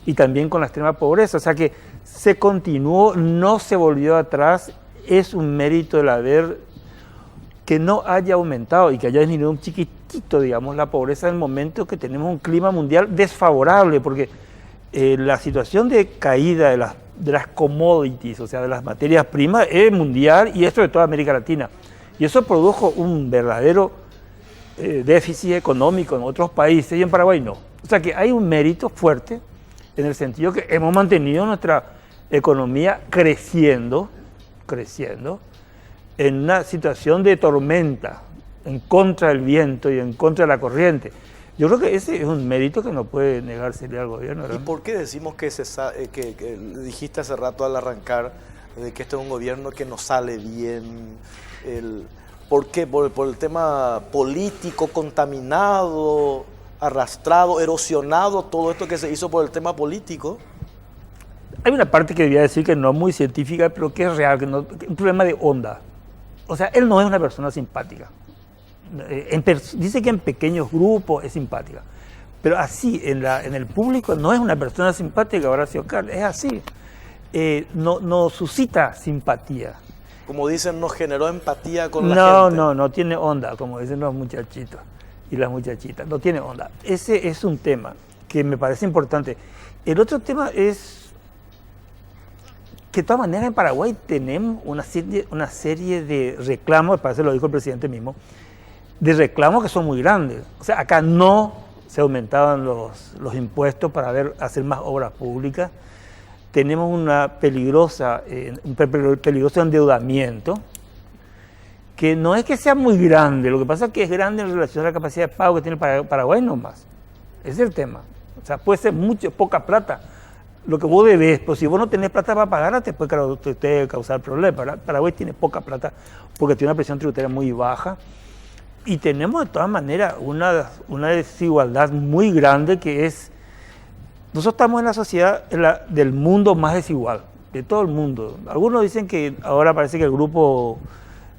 Y también con la extrema pobreza, o sea que se continuó, no se volvió atrás. Es un mérito el haber que no haya aumentado y que haya disminuido un chiquitito, digamos, la pobreza en el momento que tenemos un clima mundial desfavorable, porque la situación de caída de las commodities, o sea, de las materias primas, es mundial y esto de toda América Latina. Y eso produjo un verdadero déficit económico en otros países y en Paraguay no. O sea que hay un mérito fuerte en el sentido que hemos mantenido nuestra economía creciendo en una situación de tormenta, en contra del viento y en contra de la corriente. Yo creo que ese es un mérito que no puede negársele al gobierno, ¿verdad? ¿Y por qué decimos que dijiste hace rato al arrancar de que este es un gobierno que no sale bien? ¿Por qué? ¿Por el tema político contaminado, arrastrado, erosionado, todo esto que se hizo por el tema político? Hay una parte que debía decir que no es muy científica, pero que es real, que un problema de onda. O sea, él no es una persona simpática. Dice que en pequeños grupos es simpática, pero así, en el público no es una persona simpática, Horacio Carles, es así. No suscita simpatía. Como dicen, no generó empatía con la gente. No tiene onda, como dicen los muchachitos y las muchachitas, no tiene onda. Ese es un tema que me parece importante. El otro tema es que de todas maneras en Paraguay tenemos una serie de reclamos, parece lo dijo el presidente mismo, de reclamos que son muy grandes. O sea, acá no se aumentaban los impuestos para hacer más obras públicas. Tenemos un peligroso endeudamiento, que no es que sea muy grande, lo que pasa es que es grande en relación a la capacidad de pago que tiene Paraguay nomás. Ese es el tema. O sea, puede ser poca plata lo que vos debes, pero si vos no tenés plata para pagar, te puede causar problemas. Paraguay tiene poca plata porque tiene una presión tributaria muy baja. Y tenemos de todas maneras una desigualdad muy grande que es, nosotros estamos en la sociedad del mundo más desigual, de todo el mundo. Algunos dicen que ahora parece que el grupo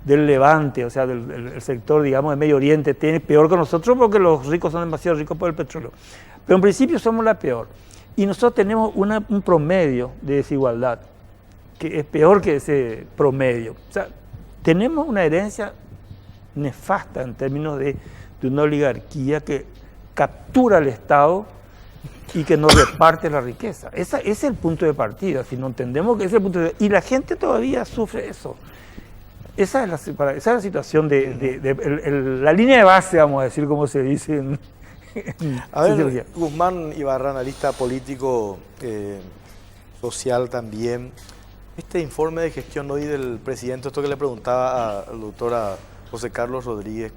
del Levante, o sea, el sector, digamos, de Medio Oriente, tiene peor que nosotros porque los ricos son demasiado ricos por el petróleo. Pero en principio somos la peor. Y nosotros tenemos un promedio de desigualdad que es peor que ese promedio. O sea, tenemos una herencia nefasta en términos de una oligarquía que captura al Estado y que no reparte la riqueza. Ese es el punto de partida. Si no entendemos que ese es el punto de partida, y la gente todavía sufre eso. Esa es la situación la línea de base, vamos a decir, como se dice en a ver, Guzmán Ibarra, analista político, social también. Este informe de gestión hoy del presidente, esto que le preguntaba al doctor José Carlos Rodríguez,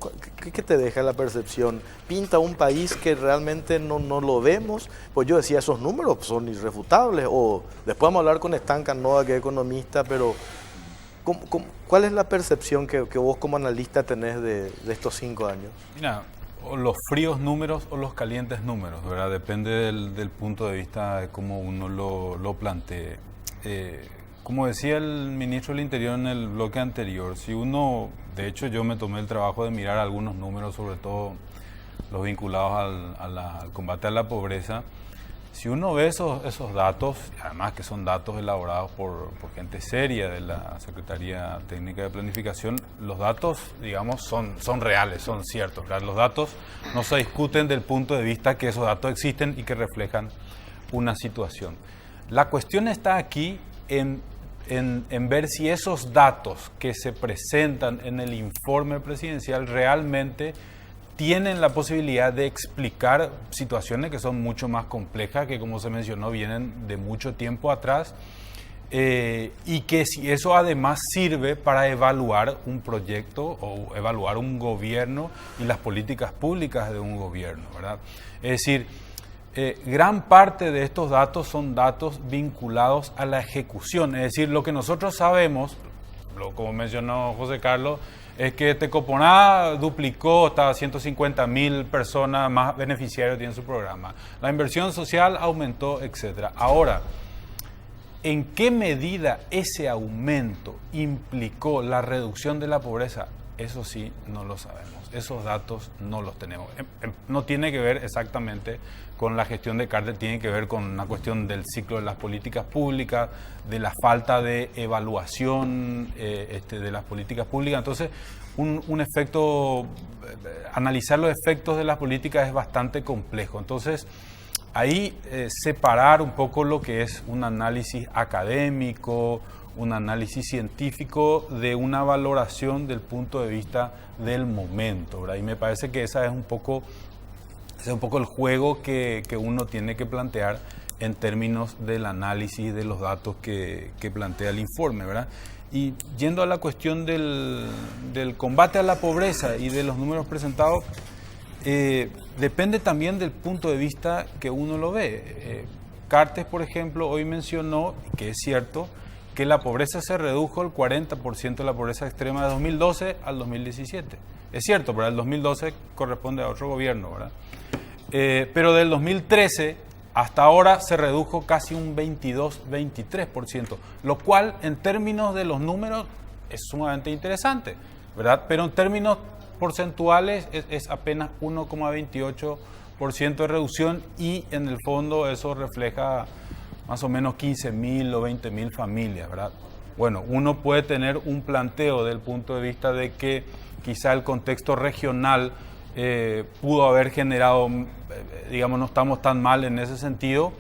¿qué te deja la percepción? ¿Pinta un país que realmente no lo vemos? Pues yo decía, esos números son irrefutables. O después vamos a hablar con Stan Canoa, que es economista, pero ¿cuál es la percepción que vos como analista tenés de estos 5 años? Mira, o los fríos números o los calientes números, ¿verdad? Depende del punto de vista de cómo uno lo plantee. Como decía el ministro del Interior en el bloque anterior, si uno, de hecho yo me tomé el trabajo de mirar algunos números, sobre todo los vinculados al combate a la pobreza. Si uno ve esos datos, además que son datos elaborados por gente seria de la Secretaría Técnica de Planificación, los datos, digamos, son reales, son ciertos, ¿verdad? Los datos no se discuten del punto de vista que esos datos existen y que reflejan una situación. La cuestión está aquí en ver si esos datos que se presentan en el informe presidencial realmente tienen la posibilidad de explicar situaciones que son mucho más complejas, que como se mencionó vienen de mucho tiempo atrás, y que si eso además sirve para evaluar un proyecto o evaluar un gobierno y las políticas públicas de un gobierno, ¿verdad? Es decir, gran parte de estos datos son datos vinculados a la ejecución, es decir, lo que nosotros sabemos, como mencionó José Carlos, es que Tecoponá duplicó hasta 150.000 personas más beneficiarios tienen su programa. La inversión social aumentó, etc. Ahora, ¿en qué medida ese aumento implicó la reducción de la pobreza? Eso sí, no lo sabemos. Esos datos no los tenemos. No tiene que ver exactamente con la gestión de Carter, tiene que ver con una cuestión del ciclo de las políticas públicas, de la falta de evaluación de las políticas públicas. Entonces, analizar los efectos de las políticas es bastante complejo. Entonces, ahí separar un poco lo que es un análisis académico, un análisis científico de una valoración del punto de vista del momento, ¿verdad? Y me parece que ese es un poco el juego que uno tiene que plantear en términos del análisis de los datos que plantea el informe, ¿verdad? Y yendo a la cuestión del combate a la pobreza y de los números presentados, depende también del punto de vista que uno lo ve. Cartes, por ejemplo, hoy mencionó, que es cierto, que la pobreza se redujo el 40% de la pobreza extrema de 2012 al 2017. Es cierto, pero el 2012 corresponde a otro gobierno, ¿verdad? Pero del 2013 hasta ahora se redujo casi un 22-23%, lo cual en términos de los números es sumamente interesante, ¿verdad? Pero en términos porcentuales es apenas 1,28% de reducción y en el fondo eso refleja más o menos 15.000 o 20.000 familias, ¿verdad? Bueno, uno puede tener un planteo del punto de vista de que quizá el contexto regional pudo haber generado, digamos, no estamos tan mal en ese sentido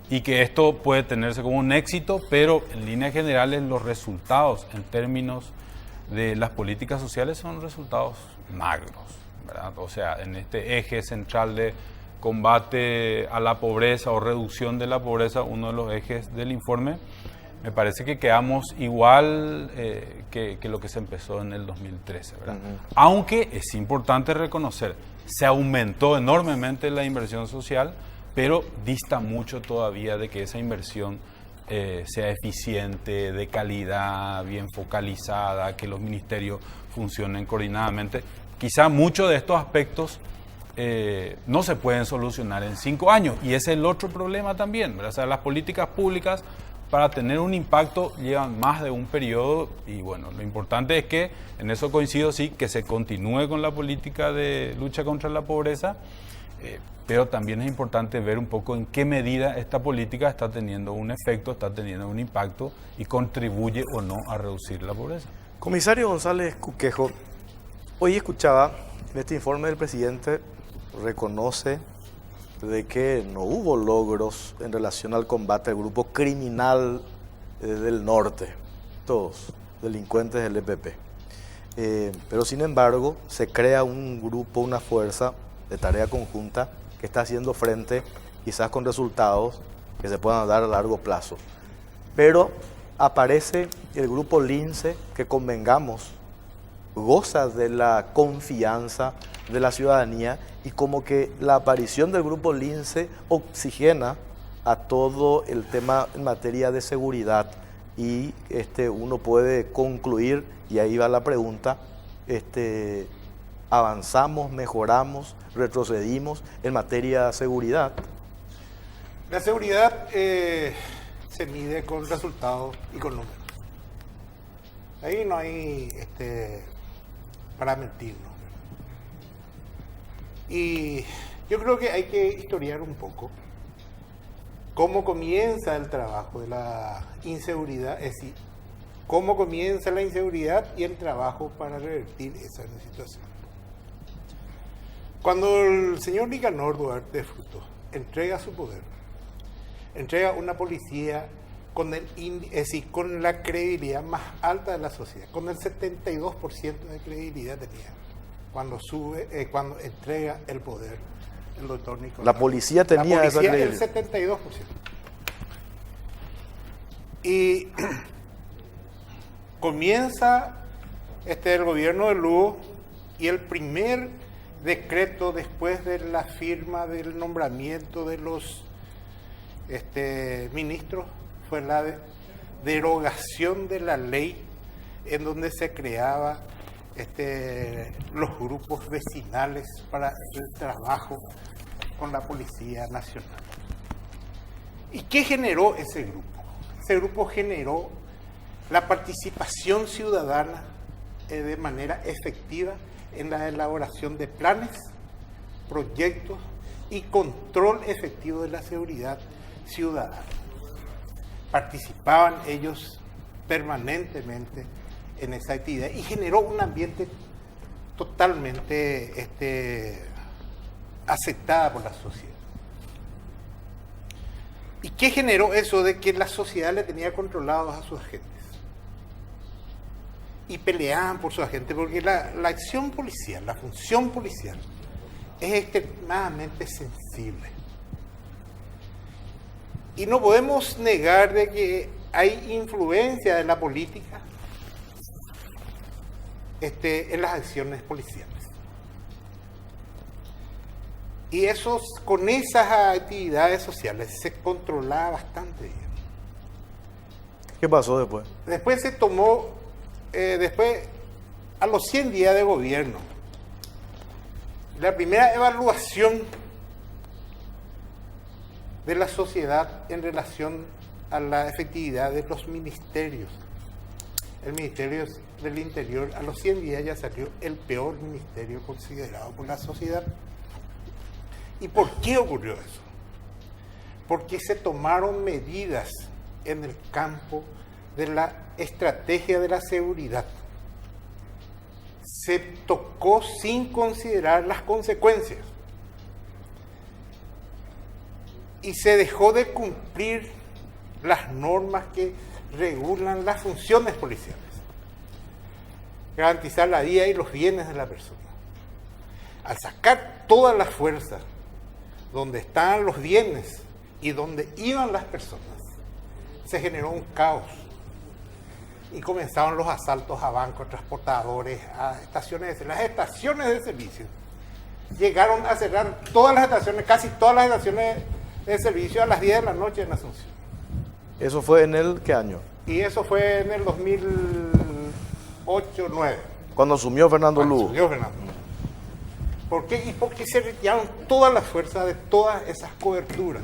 y que esto puede tenerse como un éxito, pero en líneas generales los resultados en términos de las políticas sociales son resultados magros, ¿verdad? O sea, en este eje central de combate a la pobreza o reducción de la pobreza, uno de los ejes del informe, me parece que quedamos igual que lo que se empezó en el 2013, ¿verdad? Aunque es importante reconocer, se aumentó enormemente la inversión social, pero dista mucho todavía de que esa inversión sea eficiente, de calidad, bien focalizada, que los ministerios funcionen coordinadamente. Quizá muchos de estos aspectos no se pueden solucionar en 5 años, y ese es el otro problema también, ¿verdad? O sea, las políticas públicas para tener un impacto llevan más de un periodo y bueno, lo importante es que, en eso coincido, sí, que se continúe con la política de lucha contra la pobreza, pero también es importante ver un poco en qué medida esta política está teniendo un efecto, está teniendo un impacto y contribuye o no a reducir la pobreza. Comisario González Cuquejo, hoy escuchaba en este informe del presidente, reconoce de que no hubo logros en relación al combate al grupo criminal del norte, todos delincuentes del EPP. Pero sin embargo, se crea un grupo, una fuerza de tarea conjunta que está haciendo frente, quizás con resultados que se puedan dar a largo plazo. Pero aparece el grupo Lince, que convengamos, goza de la confianza de la ciudadanía y como que la aparición del grupo Lince oxigena a todo el tema en materia de seguridad y uno puede concluir, y ahí va la pregunta, avanzamos, mejoramos, retrocedimos en materia de seguridad. La seguridad se mide con resultados y con números. Ahí no hay para mentirnos. Y yo creo que hay que historiar un poco cómo comienza el trabajo de la inseguridad, es decir, cómo comienza la inseguridad y el trabajo para revertir esa situación. Cuando el señor Nicanor Duarte Frutos entrega su poder, entrega una policía con con la credibilidad más alta de la sociedad, con el 72% de credibilidad tenía cuando entrega el poder el doctor Nicolás. La policía tenía esa credibilidad. El 72%. Y comienza el gobierno de Lugo y el primer decreto después de la firma del nombramiento de los ministros fue la derogación de la ley en donde se creaba los grupos vecinales para el trabajo con la Policía Nacional. ¿Y qué generó ese grupo? Ese grupo generó la participación ciudadana de manera efectiva en la elaboración de planes, proyectos y control efectivo de la seguridad ciudadana. Participaban ellos permanentemente en esa actividad y generó un ambiente totalmente aceptada por la sociedad. ¿Y qué generó eso de que la sociedad le tenía controlados a sus agentes? Y peleaban por sus agentes, porque la acción policial, la función policial, es extremadamente sensible. Y no podemos negar de que hay influencia de la política en las acciones policiales. Y con esas actividades sociales se controlaba bastante bien. ¿Qué pasó después? Después se tomó, a los 100 días de gobierno, la primera evaluación de la sociedad en relación a la efectividad de los ministerios. El Ministerio del Interior a los 100 días ya salió el peor ministerio considerado por la sociedad. ¿Y por qué ocurrió eso? Porque se tomaron medidas en el campo de la estrategia de la seguridad. Se tocó sin considerar las consecuencias. Y se dejó de cumplir las normas que regulan las funciones policiales. Garantizar la vida y los bienes de la persona. Al sacar todas las fuerzas donde estaban los bienes y donde iban las personas, se generó un caos. Y comenzaron los asaltos a bancos, transportadores, a estaciones de las estaciones de servicio. Llegaron a cerrar todas las estaciones, casi todas las estaciones de servicio a las 10 de la noche en Asunción. ¿Eso fue en el qué año? Y eso fue en el 2008-2009. Cuando asumió Fernando Lugo. Asumió Fernando. ¿Por qué? Y porque se retiraron todas las fuerzas de todas esas coberturas,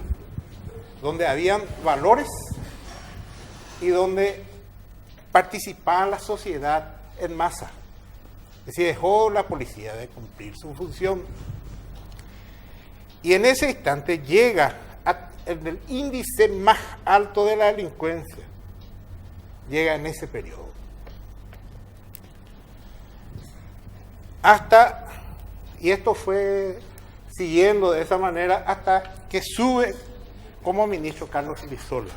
donde habían valores y donde participaba la sociedad en masa. Es decir, dejó la policía de cumplir su función. Y en ese instante llega el índice más alto de la delincuencia. Llega en ese periodo. Y esto fue siguiendo de esa manera hasta que sube como ministro Carlos Filisola.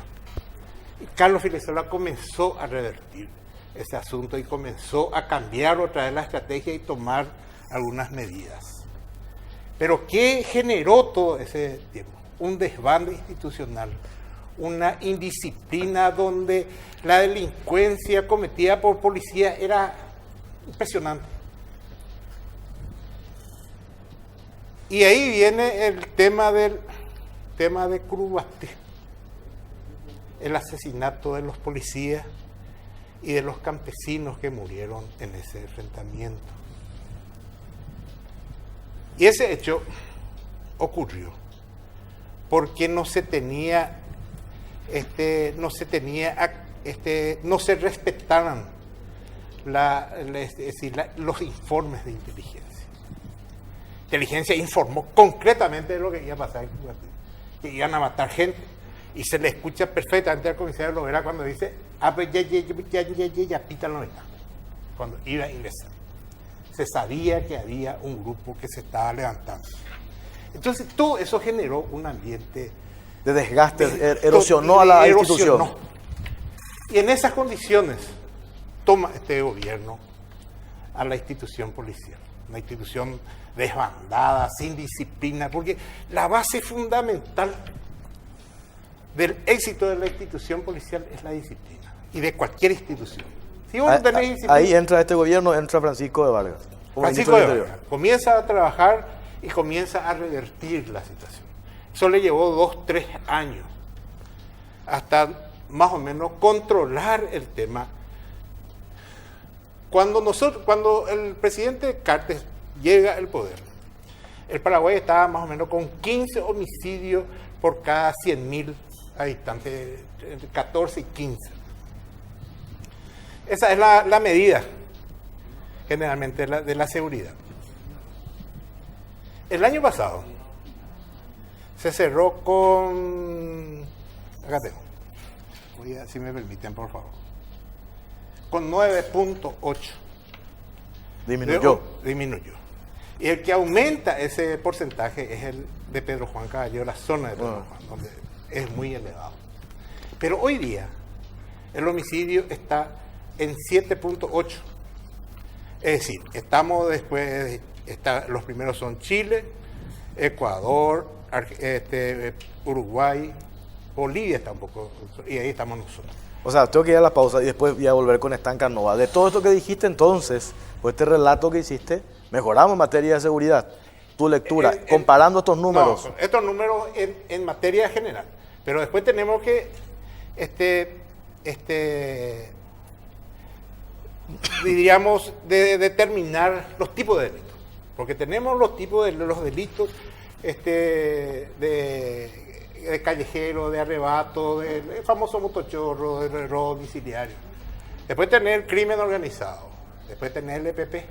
Y Carlos Filisola comenzó a revertir ese asunto y comenzó a cambiar otra vez la estrategia y tomar algunas medidas. Pero ¿qué generó todo ese tiempo? Un desbande institucional, una indisciplina donde la delincuencia cometida por policía era impresionante. Y ahí viene el tema de Curubaté, el asesinato de los policías y de los campesinos que murieron en ese enfrentamiento. Y ese hecho ocurrió porque no se respetaban los informes de inteligencia. Inteligencia informó concretamente de lo que iba a pasar en Curubaté, que iban a matar gente, y se le escucha perfectamente al comisario Lovera cuando dice, pues ya pita la novena, cuando iba a ingresar. Se sabía que había un grupo que se estaba levantando. Entonces todo eso generó un ambiente de desgaste, erosionó a la institución. Y en esas condiciones toma este gobierno a la institución policial, una institución desbandada, sin disciplina, porque la base fundamental del éxito de la institución policial es la disciplina, y de cualquier institución. Si vos no tenés disciplina, ahí entra este gobierno, entra Francisco de Vargas. Francisco de Vargas comienza a trabajar y comienza a revertir la situación. Eso le llevó 2-3 años hasta más o menos controlar el tema. Cuando el presidente Cartes llega al poder, el Paraguay estaba más o menos con 15 homicidios por cada 100.000 habitantes, entre 14 y 15. Esa es la medida generalmente de la seguridad. El año pasado se cerró con, acá tengo, si me permiten por favor, con 9.8. Disminuyó. Y el que aumenta ese porcentaje es el de Pedro Juan Caballero, la zona de Pedro Juan, donde es muy elevado. Pero hoy día el homicidio está en 7.8. Es decir, estamos después, los primeros son Chile, Ecuador, Uruguay, Bolivia está un poco, y ahí estamos nosotros. O sea, tengo que ir a la pausa y después voy a volver con Estanca Nova. De todo esto que dijiste entonces, pues este relato que hiciste, mejoramos en materia de seguridad. tu lectura, comparando estos números. No, estos números en materia general. Pero después tenemos que diríamos, de determinar los tipos de delitos. Porque tenemos los tipos de los delitos de callejero, de arrebato, del famoso motochorro, de robo domiciliario. Después tener crimen organizado. Después tener el EPP.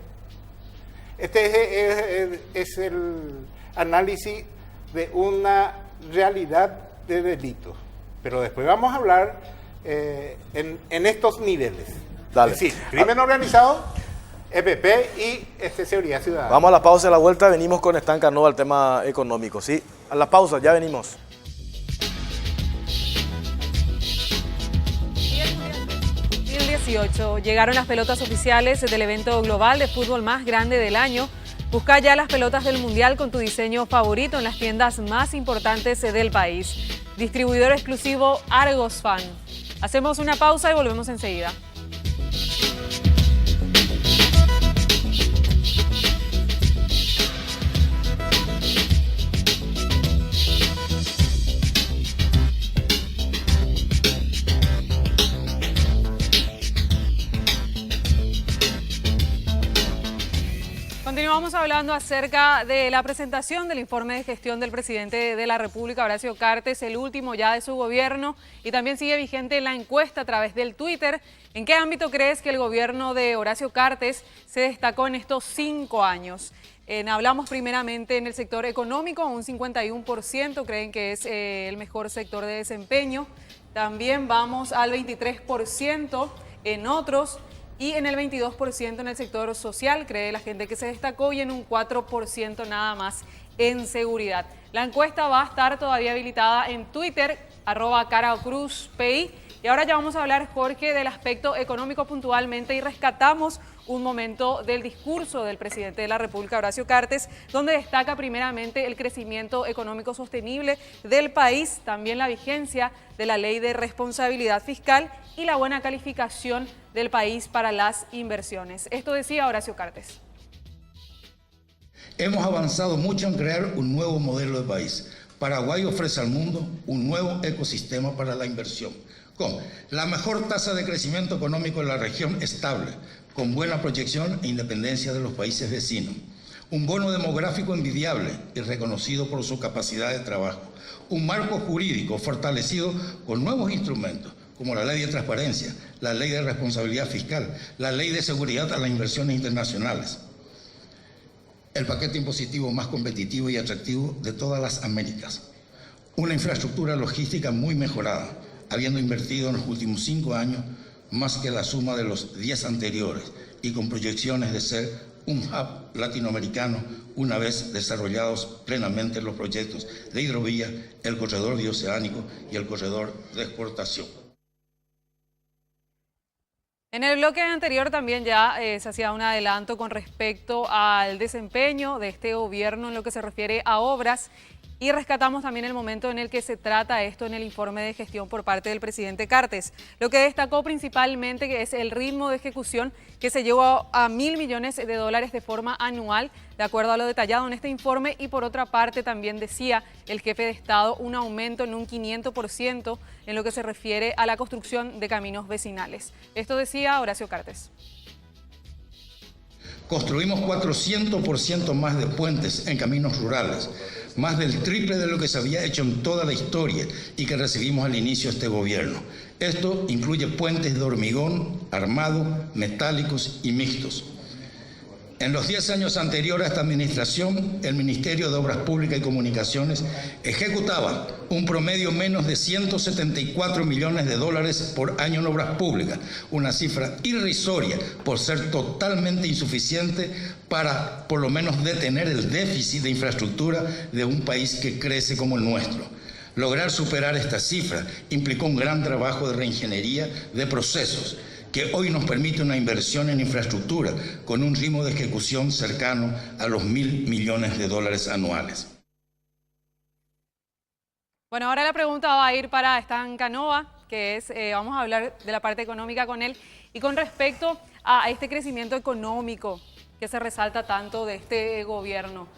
Este es el análisis de una realidad de delitos. Pero después vamos a hablar en estos niveles. Dale. Es decir, crimen organizado, EPP y seguridad ciudadana. Vamos a la pausa, a la vuelta venimos con Stan Canoa al tema económico, ¿sí? A la pausa, ya venimos. En 2018 llegaron las pelotas oficiales del evento global de fútbol más grande del año. Busca ya las pelotas del Mundial con tu diseño favorito en las tiendas más importantes del país. Distribuidor exclusivo Argos Fan. Hacemos una pausa y volvemos enseguida. Continuamos hablando acerca de la presentación del informe de gestión del presidente de la República, Horacio Cartes, el último ya de su gobierno, y también sigue vigente la encuesta a través del Twitter. ¿En qué ámbito crees que el gobierno de Horacio Cartes se destacó en estos 5 años? Hablamos primeramente en el sector económico, un 51% creen que es el mejor sector de desempeño. También vamos al 23% en otros. Y en el 22% en el sector social, cree la gente que se destacó, y en un 4% nada más en seguridad. La encuesta va a estar todavía habilitada en Twitter, @CaraCruzPI. Y ahora ya vamos a hablar, Jorge, del aspecto económico puntualmente, y rescatamos un momento del discurso del presidente de la República, Horacio Cartes, donde destaca primeramente el crecimiento económico sostenible del país, también la vigencia de la ley de responsabilidad fiscal y la buena calificación del país para las inversiones. Esto decía Horacio Cartes. Hemos avanzado mucho en crear un nuevo modelo de país. Paraguay ofrece al mundo un nuevo ecosistema para la inversión, con la mejor tasa de crecimiento económico en la región estable, con buena proyección e independencia de los países vecinos, un bono demográfico envidiable y reconocido por su capacidad de trabajo, un marco jurídico fortalecido con nuevos instrumentos, como la ley de transparencia, la ley de responsabilidad fiscal, la ley de seguridad a las inversiones internacionales, el paquete impositivo más competitivo y atractivo de todas las Américas, una infraestructura logística muy mejorada, habiendo invertido en los últimos 5 años más que la suma de los 10 anteriores, y con proyecciones de ser un hub latinoamericano una vez desarrollados plenamente los proyectos de hidrovía, el corredor bioceánico y el corredor de exportación. En el bloque anterior también ya se hacía un adelanto con respecto al desempeño de este gobierno en lo que se refiere a obras, y rescatamos también el momento en el que se trata esto en el informe de gestión por parte del presidente Cartes. Lo que destacó principalmente que es el ritmo de ejecución, que se llevó a $1.000 millones de forma anual, de acuerdo a lo detallado en este informe. Y por otra parte también decía el jefe de Estado un aumento en un 500% en lo que se refiere a la construcción de caminos vecinales. Esto decía Horacio Cartes. Construimos 400% más de puentes en caminos rurales, más del triple de lo que se había hecho en toda la historia y que recibimos al inicio de este gobierno. Esto incluye puentes de hormigón, armado, metálicos y mixtos. En los 10 años anteriores a esta administración, el Ministerio de Obras Públicas y Comunicaciones ejecutaba un promedio menos de $174 millones por año en obras públicas, una cifra irrisoria por ser totalmente insuficiente para por lo menos detener el déficit de infraestructura de un país que crece como el nuestro. Lograr superar esta cifra implicó un gran trabajo de reingeniería de procesos, que hoy nos permite una inversión en infraestructura con un ritmo de ejecución cercano a los $1.000 millones anuales. Bueno, ahora la pregunta va a ir para Stan Canoa, que es, vamos a hablar de la parte económica con él, y con respecto a este crecimiento económico que se resalta tanto de este gobierno.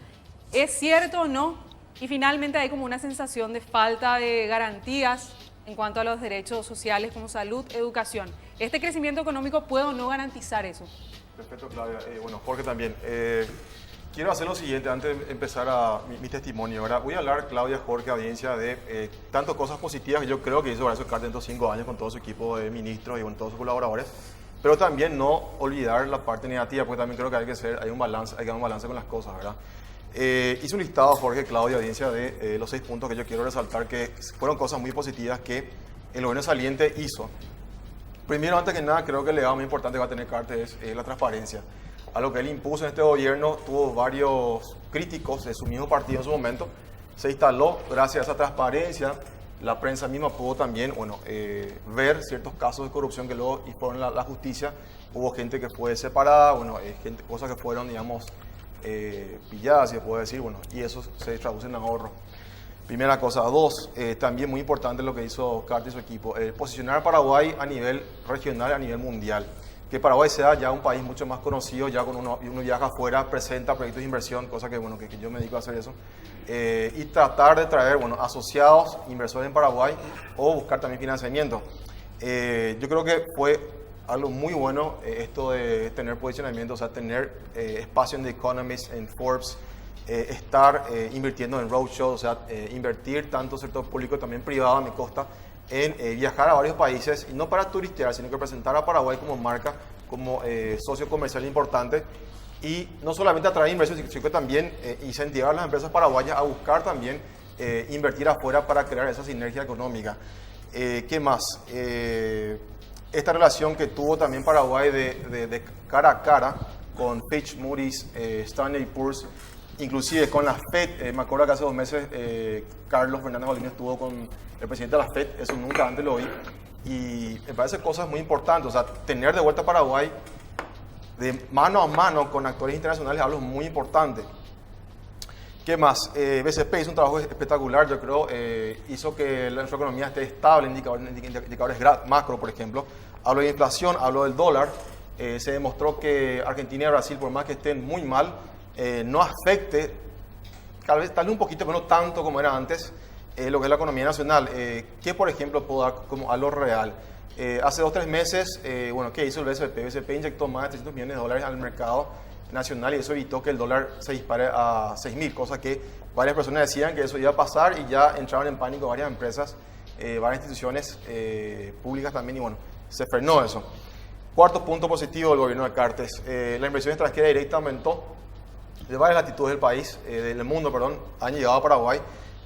¿Es cierto o no? Y finalmente hay como una sensación de falta de garantías en cuanto a los derechos sociales como salud, educación. ¿Este crecimiento económico puede o no garantizar eso? Perfecto, Claudia. Bueno, Jorge también. Quiero hacer lo siguiente antes de empezar mi testimonio. ¿Verdad? Voy a hablar, Claudia, Jorge, audiencia, de tantas cosas positivas que yo creo que hizo Horacio Cartes en estos 5 años con todo su equipo de ministros y con todos sus colaboradores, pero también no olvidar la parte negativa, porque también creo que hay que dar un balance con las cosas, ¿verdad? Hice un listado, Jorge, Claudia, audiencia, de los 6 puntos que yo quiero resaltar que fueron cosas muy positivas que el gobierno saliente hizo. Primero, antes que nada, creo que el legado más importante que va a tener Cartes es la transparencia. A lo que él impuso en este gobierno, tuvo varios críticos de su mismo partido en su momento. Se instaló gracias a esa transparencia. La prensa misma pudo también ver ciertos casos de corrupción que luego fueron a la justicia. Hubo gente que fue separada, cosas que fueron, digamos, pilladas, si se puede decir, y eso se traduce en ahorro. Primera cosa. 2, también muy importante lo que hizo Cartes y su equipo, posicionar a Paraguay a nivel regional, a nivel mundial. Que Paraguay sea ya un país mucho más conocido, ya cuando uno viaja afuera, presenta proyectos de inversión, cosa que yo me dedico a hacer eso, y tratar de traer asociados, inversores en Paraguay o buscar también financiamiento. Yo creo que fue algo muy bueno esto de tener posicionamiento, o sea, tener espacio en The Economist, en Forbes, estar invirtiendo en roadshows, o sea, invertir tanto sector público también privado a mi costa, en viajar a varios países, y no para turistear, sino que presentar a Paraguay como marca, como socio comercial importante, y no solamente atraer inversiones, sino que también incentivar a las empresas paraguayas a buscar también invertir afuera para crear esa sinergia económica. ¿Qué más? Esta relación que tuvo también Paraguay de cara a cara con Fitch, Moody's, Standard & Poor's, inclusive con la FED. Me acuerdo que hace 2 meses Carlos Fernández Molina estuvo con el presidente de la FED, eso nunca antes lo oí, y me parece cosas muy importantes, o sea, tener de vuelta a Paraguay de mano a mano con actores internacionales es algo muy importante. ¿Qué más? BCP hizo un trabajo espectacular, yo creo, hizo que nuestra economía esté estable, indicadores macro, por ejemplo. Hablo de inflación, hablo del dólar, se demostró que Argentina y Brasil, por más que estén muy mal, no afecte, tal vez un poquito, pero no tanto como era antes, lo que es la economía nacional. ¿Qué, por ejemplo, puedo dar como a lo real? Hace 2 o 3 meses, ¿qué hizo el BCP? El BCP inyectó más de $300 millones al mercado nacional y eso evitó que el dólar se dispare a 6.000, cosa que varias personas decían que eso iba a pasar y ya entraron en pánico varias empresas, varias instituciones públicas también, y se frenó eso. Cuarto punto positivo del gobierno de Cartes, la inversión extranjera directa aumentó. De varias latitudes del país, del mundo, han llegado a Paraguay.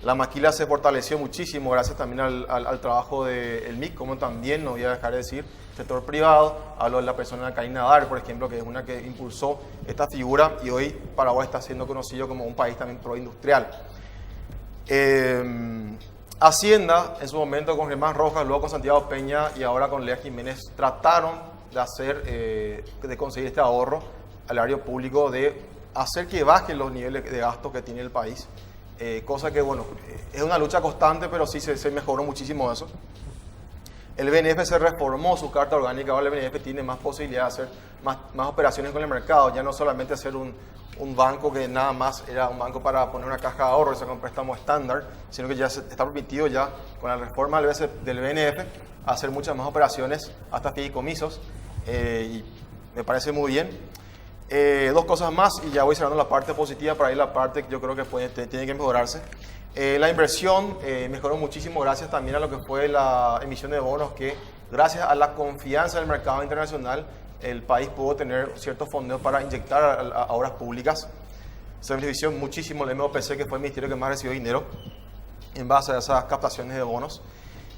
La maquila se fortaleció muchísimo gracias también al trabajo del MIC, como también, no voy a dejar de decir, sector privado. Hablo de la persona Karina Dar, por ejemplo, que es una que impulsó esta figura, y hoy Paraguay está siendo conocido como un país también proindustrial. Hacienda, en su momento con Germán Rojas, luego con Santiago Peña y ahora con Lea Jiménez, trataron de conseguir este ahorro al erario público, de hacer que bajen los niveles de gasto que tiene el país. Cosa que, es una lucha constante, pero sí se mejoró muchísimo eso. El BNF se reformó su carta orgánica, ahora el BNF tiene más posibilidad de hacer más operaciones con el mercado, ya no solamente ser un banco que nada más era un banco para poner una caja de ahorro y sacar un préstamo estándar, sino que ya está permitido ya con la reforma del BNF hacer muchas más operaciones, hasta fideicomisos, y me parece muy bien. 2 cosas más y ya voy cerrando la parte positiva para ir a la parte que yo creo que tiene que mejorarse. La inversión mejoró muchísimo gracias también a lo que fue la emisión de bonos, que gracias a la confianza del mercado internacional el país pudo tener ciertos fondos para inyectar a obras públicas. Se benefició muchísimo el MOPC, que fue el ministerio que más recibió dinero en base a esas captaciones de bonos,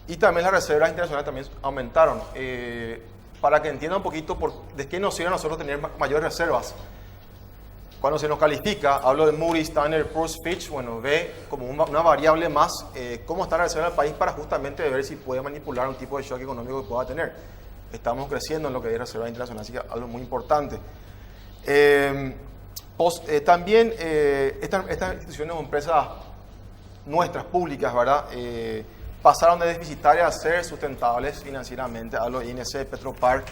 y también las reservas internacionales también aumentaron. Para que entiendan un poquito de qué nos sirve a nosotros tener mayores reservas. Cuando se nos califica, hablo de Moody's, Standard & Poor's, Fitch, ve como una variable más cómo está la reserva del país para justamente ver si puede manipular un tipo de shock económico que pueda tener. Estamos creciendo en lo que es reserva internacional, así que algo muy importante. También estas instituciones o empresas nuestras públicas, ¿verdad? Pasaron de deficitarias a ser sustentables financieramente. Hablo de INC, Petropar,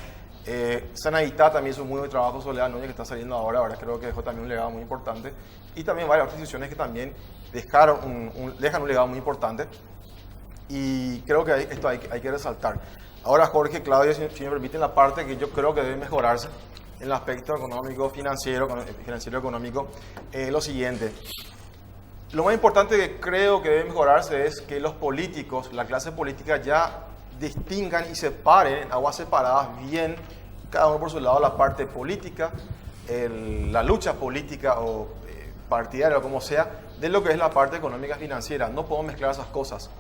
Sanadita también hizo muy buen trabajo, Soledad Núñez, que está saliendo ahora creo que dejó también un legado muy importante. Y también varias otras instituciones que también dejan un legado muy importante. Y creo que esto hay que resaltar. Ahora, Jorge, Claudia, si me permiten, la parte que yo creo que debe mejorarse en el aspecto económico, financiero económico, lo siguiente. Lo más importante que creo que debe mejorarse es que los políticos, la clase política, ya distingan y separen en aguas separadas bien, cada uno por su lado, la parte política, la lucha política o partidaria o como sea, de lo que es la parte económica financiera. No podemos mezclar esas cosas.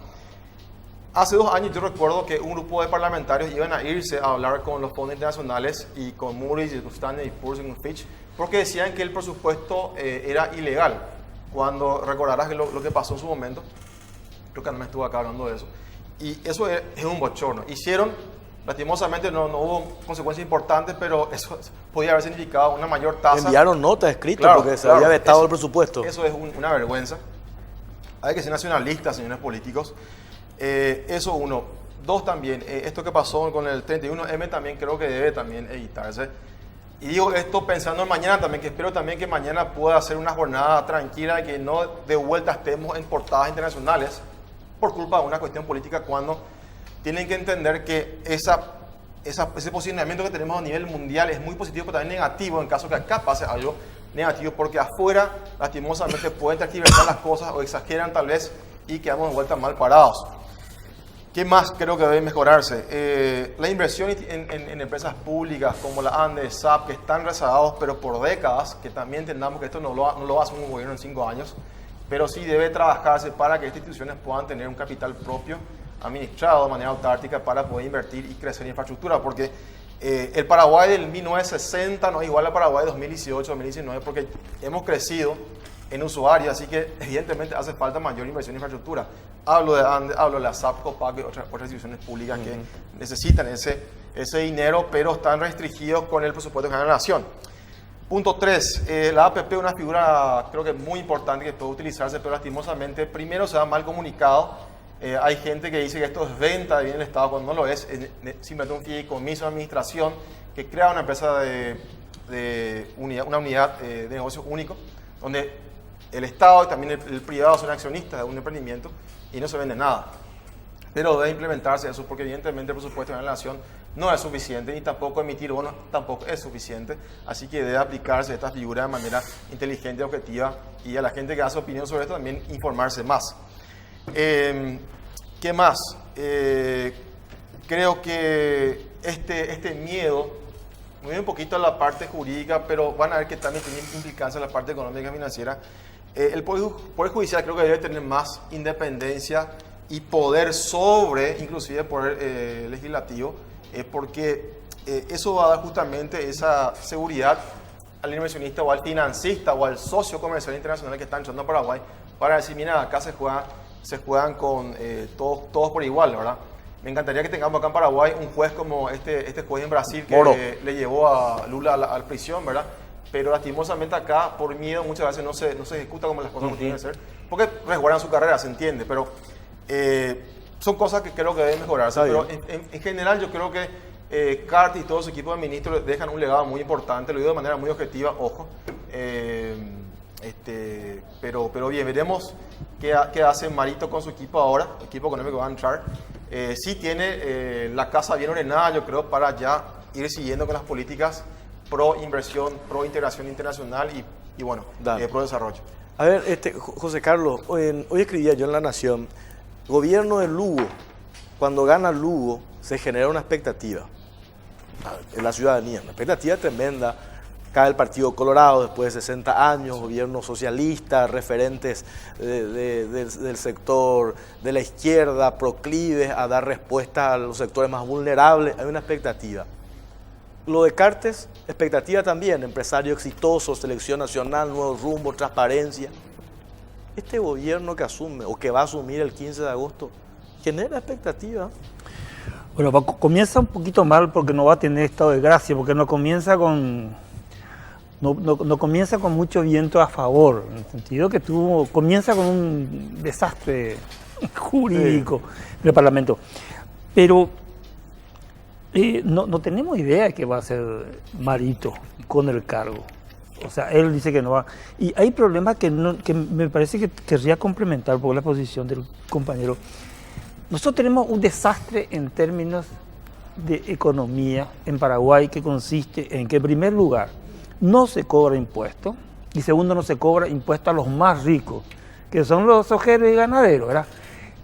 Hace 2 años yo recuerdo que un grupo de parlamentarios iban a irse a hablar con los fondos internacionales y con Moody's, y Standard & Poor's y Fitch, porque decían que el presupuesto era ilegal. Cuando recordarás lo que pasó en su momento, creo que no me estuvo acá hablando de eso, y eso es un bochorno. Hicieron, lastimosamente no hubo consecuencias importantes, pero eso podía haber significado una mayor tasa. Enviaron nota escrita porque se había vetado el presupuesto. Eso es una vergüenza. Hay que ser nacionalistas, señores políticos. Eso uno. 2 también, esto que pasó con el 31M también creo que debe también evitarse. Y digo esto pensando en mañana también, que espero también que mañana pueda ser una jornada tranquila, que no de vuelta estemos en portadas internacionales por culpa de una cuestión política, cuando tienen que entender que ese posicionamiento que tenemos a nivel mundial es muy positivo, pero también negativo en caso que acá pase algo negativo, porque afuera lastimosamente pueden tergiversar las cosas o exageran tal vez y quedamos de vuelta mal parados. ¿Qué más creo que debe mejorarse? La inversión en empresas públicas como la ANDE, SAP, que están rezagados pero por décadas, que también entendamos que esto no lo hace un gobierno en 5 años, pero sí debe trabajarse para que estas instituciones puedan tener un capital propio administrado de manera autárquica para poder invertir y crecer en infraestructura, porque el Paraguay del 1960 no es igual al Paraguay de 2018, 2019, porque hemos crecido en usuarios, así que evidentemente hace falta mayor inversión en infraestructura. Hablo de ANDE, hablo de la SAP, COPAC y otras instituciones públicas que necesitan ese dinero, pero están restringidos con el presupuesto general de la Nación. Punto 3, la APP es una figura creo que muy importante que puede utilizarse, pero lastimosamente primero se da mal comunicado. Hay gente que dice que esto es venta de bien del Estado cuando no lo es simplemente un fideicomiso de administración que crea una empresa una unidad de negocio único, donde el Estado y también el privado son accionistas de un emprendimiento y no se vende nada. Pero debe implementarse eso porque evidentemente el presupuesto de la Nación no es suficiente, ni tampoco emitir bonos tampoco es suficiente. Así que debe aplicarse esta figura de manera inteligente y objetiva, y a la gente que hace opinión sobre esto también informarse más. ¿Qué más? Creo que este miedo, me voy un poquito a la parte jurídica, pero van a ver que también tiene implicancia en la parte económica y financiera. El Poder Judicial creo que debe tener más independencia y poder sobre, inclusive, el Poder Legislativo, porque eso va a dar justamente esa seguridad al inversionista o al financista o al socio comercial internacional que está entrando a Paraguay, para decir, mira, acá se juegan con todos por igual, ¿verdad? Me encantaría que tengamos acá en Paraguay un juez como este juez en Brasil que le llevó a Lula a la prisión, ¿verdad? Pero lastimosamente acá, por miedo, muchas veces no se ejecuta como las cosas tienen que ser, porque resguardan su carrera, se entiende, pero son cosas que creo que deben mejorarse. Pero en general yo creo que Carti y todo su equipo de ministros dejan un legado muy importante, lo digo de manera muy objetiva, ojo. Pero bien, veremos qué hace Marito con su equipo ahora, el equipo económico va a entrar. Sí tiene la casa bien ordenada, yo creo, para ya ir siguiendo con las políticas pro inversión, pro integración internacional y bueno, pro desarrollo. A ver, José Carlos, hoy escribía yo en La Nación, gobierno de Lugo, cuando gana Lugo se genera una expectativa en la ciudadanía, una expectativa tremenda. Cae el Partido Colorado después de 60 años, gobierno socialista, referentes del sector de la izquierda, proclives a dar respuesta a los sectores más vulnerables. Hay una expectativa. Lo de Cartes, expectativa también, empresario exitoso, selección nacional, nuevo rumbo, transparencia. Este gobierno que asume o que va a asumir el 15 de agosto genera expectativa. Bueno, comienza un poquito mal porque no va a tener estado de gracia, porque no comienza con mucho viento a favor, en el sentido que comienza con un desastre jurídico en el Parlamento. Pero No tenemos idea de qué va a hacer Marito con el cargo. O sea, él dice que no va. Y hay problemas que me parece que querría complementar por la posición del compañero. Nosotros tenemos un desastre en términos de economía en Paraguay que consiste en que, en primer lugar, no se cobra impuesto y segundo, no se cobra impuesto a los más ricos, que son los ojeros y ganaderos, ¿verdad?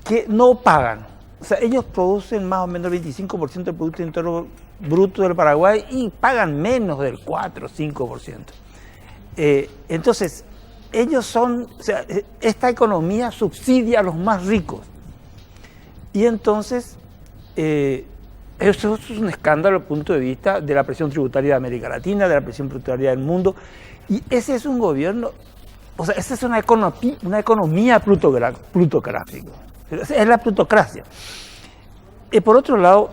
Que no pagan. O sea, ellos producen más o menos el 25% del Producto Interno Bruto del Paraguay y pagan menos del 4 o 5%. Entonces, ellos son, o sea, esta economía subsidia a los más ricos. Y entonces, eso es un escándalo desde el punto de vista de la presión tributaria de América Latina, de la presión tributaria del mundo. Y ese es un gobierno, o sea, esa es una economía plutocrática. Es la plutocracia. Por otro lado,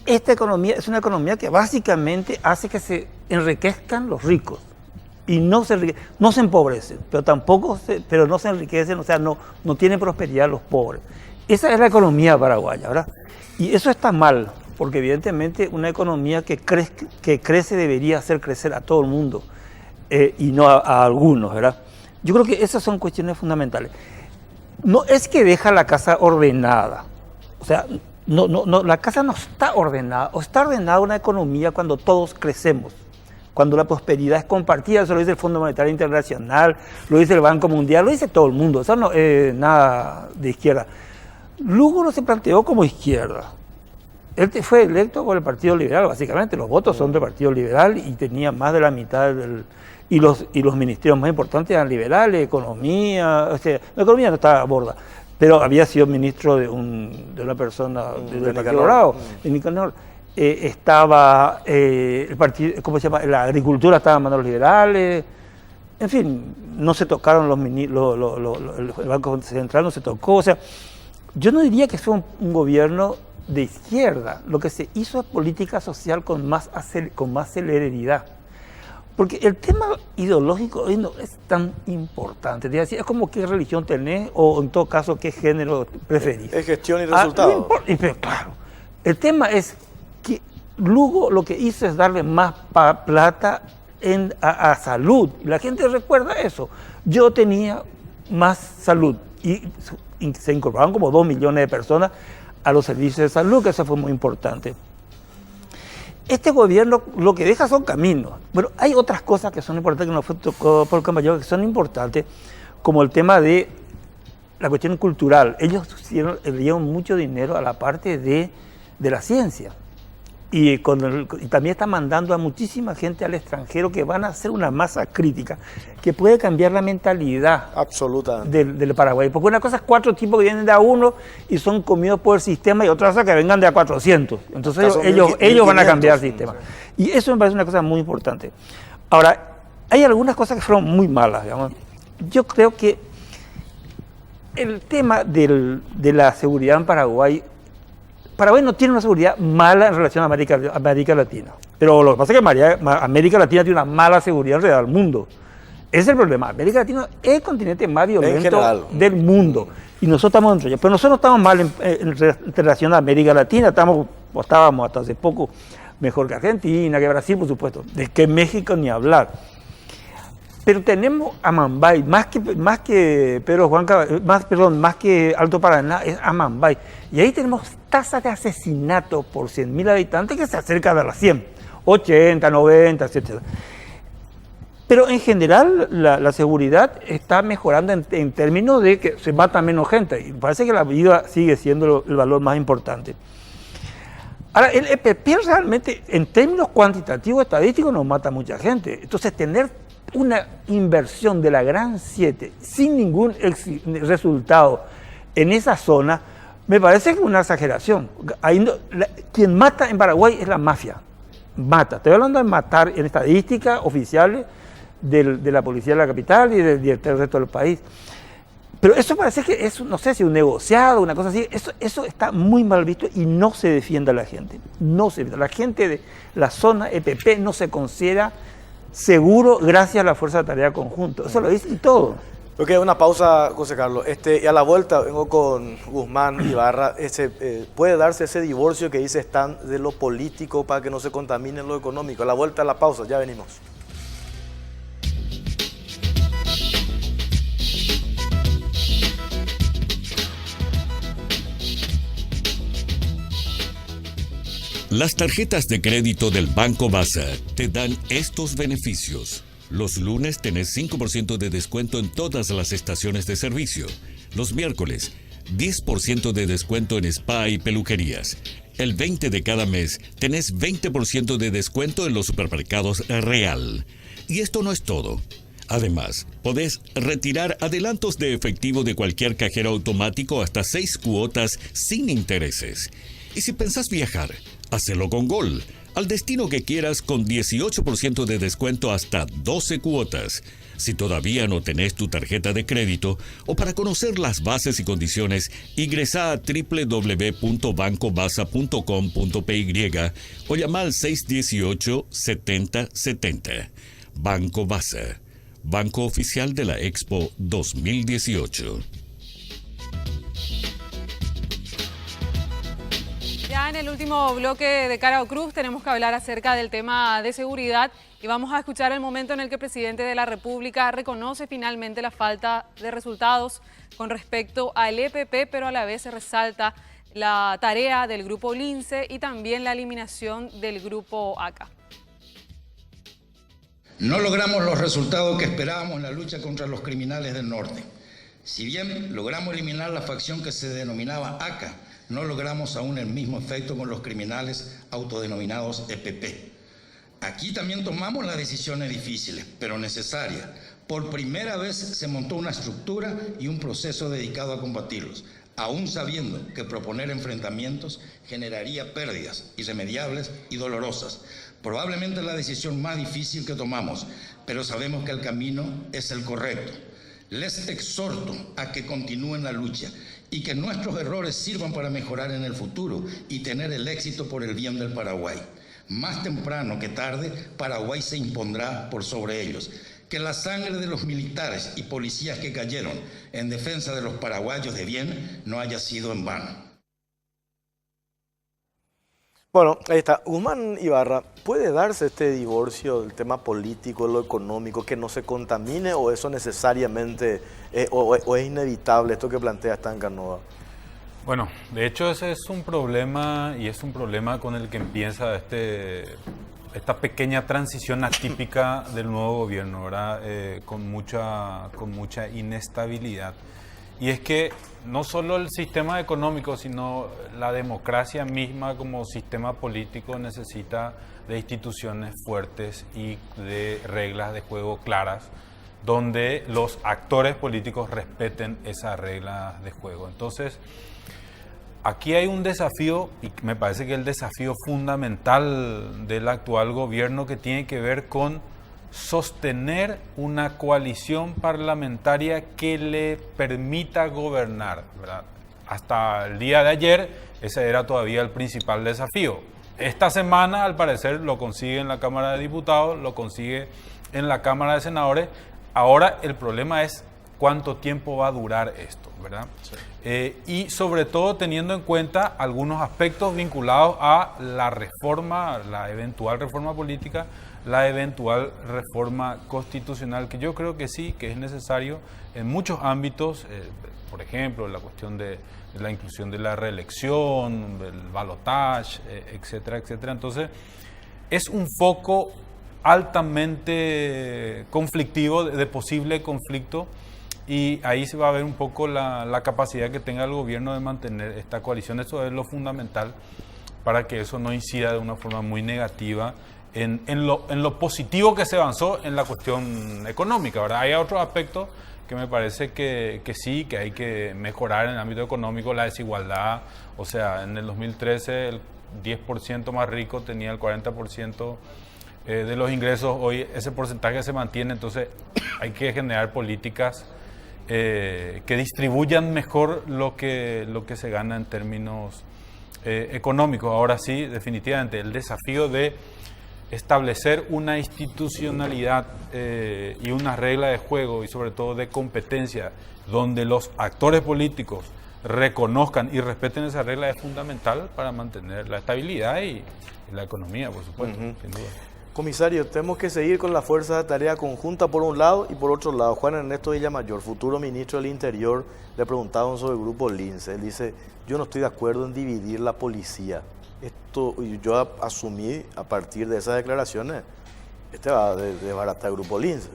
esta economía es una economía que básicamente hace que se enriquezcan los ricos y no se empobrecen, pero no se enriquecen, o sea, no tienen prosperidad los pobres. Esa es la economía paraguaya, ¿verdad? Y eso está mal, porque evidentemente una economía que crece debería hacer crecer a todo el mundo y no a algunos, ¿verdad? Yo creo que esas son cuestiones fundamentales. No es que deja la casa ordenada, o sea, no, la casa no está ordenada, o está ordenada una economía cuando todos crecemos, cuando la prosperidad es compartida. Eso lo dice el Fondo Monetario Internacional, lo dice el Banco Mundial, lo dice todo el mundo, eso no es nada de izquierda. Lugo no se planteó como izquierda, él fue electo por el Partido Liberal, básicamente, los votos son del Partido Liberal y tenía más de la mitad y los ministerios más importantes eran liberales, economía, o sea, la economía no estaba borda, pero había sido ministro de una persona del Partido Dorado, de Nicanor. Estaba el partido, ¿cómo se llama? La agricultura estaba en manos liberales, en fin, no se tocaron el Banco Central no se tocó, o sea, yo no diría que fue un gobierno de izquierda, lo que se hizo es política social con más celeridad. Porque el tema ideológico hoy no es tan importante. Es como qué religión tenés o en todo caso qué género preferís. Es gestión y resultados. Pero claro, el tema es que Lugo lo que hizo es darle más plata a salud. Y la gente recuerda eso. Yo tenía más salud y se incorporaron como 2 millones de personas a los servicios de salud, que eso fue muy importante. Este gobierno lo que deja son caminos. Bueno, hay otras cosas que son importantes, que nos fue tocado por el compañero, que son importantes, como el tema de la cuestión cultural. Ellos le dieron mucho dinero a la parte de la ciencia. Y también están mandando a muchísima gente al extranjero que van a hacer una masa crítica que puede cambiar la mentalidad absoluta del Paraguay. Porque una cosa es 4 tipos que vienen de A1 y son comidos por el sistema, y otra cosa que vengan de A400. Entonces ellos van a cambiar el sistema. Y eso me parece una cosa muy importante. Ahora, hay algunas cosas que fueron muy malas, digamos. Yo creo que el tema de la seguridad en Paraguay no tiene una seguridad mala en relación a América Latina. Pero lo que pasa es que América Latina tiene una mala seguridad alrededor del mundo. Ese es el problema. América Latina es el continente más violento del mundo. Y nosotros estamos dentro de ella. Pero nosotros no estamos mal en relación a América Latina. Estábamos hasta hace poco mejor que Argentina, que Brasil, por supuesto. De que México ni hablar. Pero tenemos Amambay, más que Alto Paraná, es Amambay. Y ahí tenemos tasas de asesinato por 100.000 habitantes que se acercan a las 100, 80, 90, etc. Pero en general la seguridad está mejorando en términos de que se mata menos gente. Y parece que la vida sigue siendo el valor más importante. Ahora, el EPP realmente, en términos cuantitativos, estadísticos, nos mata mucha gente. Entonces, tener una inversión de la Gran 7 sin ningún resultado en esa zona, me parece que es una exageración. Quien mata en Paraguay es la mafia. Mata. Estoy hablando de matar en estadísticas oficiales de la policía de la capital y del resto del país. Pero eso parece que es, no sé si un negociado, una cosa así. Eso está muy mal visto y no se defiende a la gente. No se defiende. La gente de la zona EPP no se considera seguro gracias a la Fuerza de Tarea Conjunto. Eso lo dicen todo. Ok, una pausa, José Carlos. Y a la vuelta vengo con Guzmán Ibarra. ¿Puede darse ese divorcio que dice están de lo político para que no se contamine lo económico? A la vuelta, a la pausa, ya venimos. Las tarjetas de crédito del Banco Basa te dan estos beneficios. Los lunes tenés 5% de descuento en todas las estaciones de servicio. Los miércoles, 10% de descuento en spa y peluquerías. El 20 de cada mes tenés 20% de descuento en los supermercados Real. Y esto no es todo. Además, podés retirar adelantos de efectivo de cualquier cajero automático hasta 6 cuotas sin intereses. Y si pensás viajar, hacelo con Gol. Al destino que quieras con 18% de descuento hasta 12 cuotas. Si todavía no tenés tu tarjeta de crédito o para conocer las bases y condiciones, ingresa a www.bancobasa.com.py o llama al 618-7070. Banco Basa, Banco Oficial de la Expo 2018. Ya en el último bloque de Caro Cruz tenemos que hablar acerca del tema de seguridad y vamos a escuchar el momento en el que el presidente de la República reconoce finalmente la falta de resultados con respecto al EPP, pero a la vez se resalta la tarea del grupo Lince y también la eliminación del grupo ACA. No logramos los resultados que esperábamos en la lucha contra los criminales del norte. Si bien logramos eliminar la facción que se denominaba ACA, no logramos aún el mismo efecto con los criminales autodenominados EPP. Aquí también tomamos las decisiones difíciles, pero necesarias. Por primera vez se montó una estructura y un proceso dedicado a combatirlos, aún sabiendo que proponer enfrentamientos generaría pérdidas irremediables y dolorosas. Probablemente la decisión más difícil que tomamos, pero sabemos que el camino es el correcto. Les exhorto a que continúen la lucha y que nuestros errores sirvan para mejorar en el futuro y tener el éxito por el bien del Paraguay. Más temprano que tarde, Paraguay se impondrá por sobre ellos. Que la sangre de los militares y policías que cayeron en defensa de los paraguayos de bien no haya sido en vano. Bueno, ahí está. Guzmán Ibarra, ¿puede darse este divorcio del tema político, lo económico, que no se contamine o eso necesariamente o es inevitable esto que plantea Stan Canova? Bueno, de hecho ese es un problema y es un problema con el que empieza esta pequeña transición atípica del nuevo gobierno, ¿verdad? Con mucha inestabilidad. Y es que no solo el sistema económico, sino la democracia misma como sistema político necesita de instituciones fuertes y de reglas de juego claras, donde los actores políticos respeten esas reglas de juego. Entonces, aquí hay un desafío, y me parece que el desafío fundamental del actual gobierno que tiene que ver con sostener una coalición parlamentaria que le permita gobernar, ¿verdad? Hasta el día de ayer ese era todavía el principal desafío. Esta semana al parecer lo consigue en la Cámara de Diputados, lo consigue en la Cámara de Senadores. Ahora el problema es cuánto tiempo va a durar esto, ¿verdad? Sí. Y sobre todo teniendo en cuenta algunos aspectos vinculados a la reforma, la eventual reforma política, la eventual reforma constitucional, que yo creo que sí, que es necesario en muchos ámbitos, por ejemplo, la cuestión de la inclusión de la reelección, del balotaje, etcétera, etcétera. Entonces, es un foco altamente conflictivo, de posible conflicto, y ahí se va a ver un poco la capacidad que tenga el gobierno de mantener esta coalición. Eso es lo fundamental para que eso no incida de una forma muy negativa en lo positivo que se avanzó en la cuestión económica, ¿verdad? Hay otros aspectos que me parece que sí, que hay que mejorar en el ámbito económico, la desigualdad. O sea, en el 2013 el 10% más rico tenía el 40% de los ingresos. Hoy ese porcentaje se mantiene, entonces hay que generar políticas que distribuyan mejor lo que se gana en términos económicos. Ahora sí, definitivamente, el desafío de establecer una institucionalidad y una regla de juego y sobre todo de competencia donde los actores políticos reconozcan y respeten esa regla es fundamental para mantener la estabilidad y la economía, por supuesto, sin duda. Comisario, tenemos que seguir con la fuerza de tarea conjunta por un lado y por otro lado. Juan Ernesto Villamayor, futuro ministro del Interior, le preguntaban sobre el grupo Lince. Él dice, yo no estoy de acuerdo en dividir la policía. Esto yo asumí a partir de esas declaraciones, va a desbaratar el grupo Lince.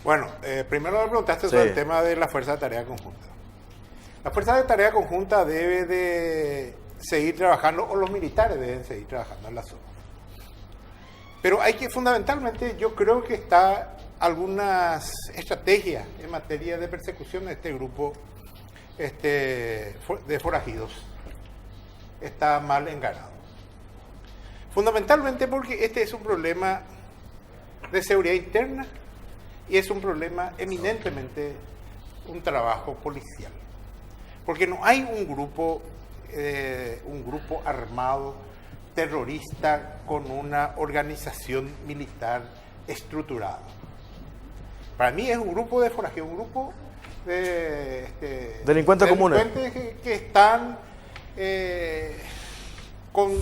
Bueno, primero me preguntaste sobre el tema de la fuerza de tarea conjunta. La fuerza de tarea conjunta debe de seguir trabajando, o los militares deben seguir trabajando en la zona. Pero hay que, fundamentalmente, yo creo que está algunas estrategias en materia de persecución de este grupo de forajidos. Está mal encarado. Fundamentalmente porque este es un problema de seguridad interna y es un problema eminentemente un trabajo policial. Porque no hay un grupo armado terrorista con una organización militar estructurada. Para mí es un grupo de forajidos, un grupo de delincuentes comunes que están con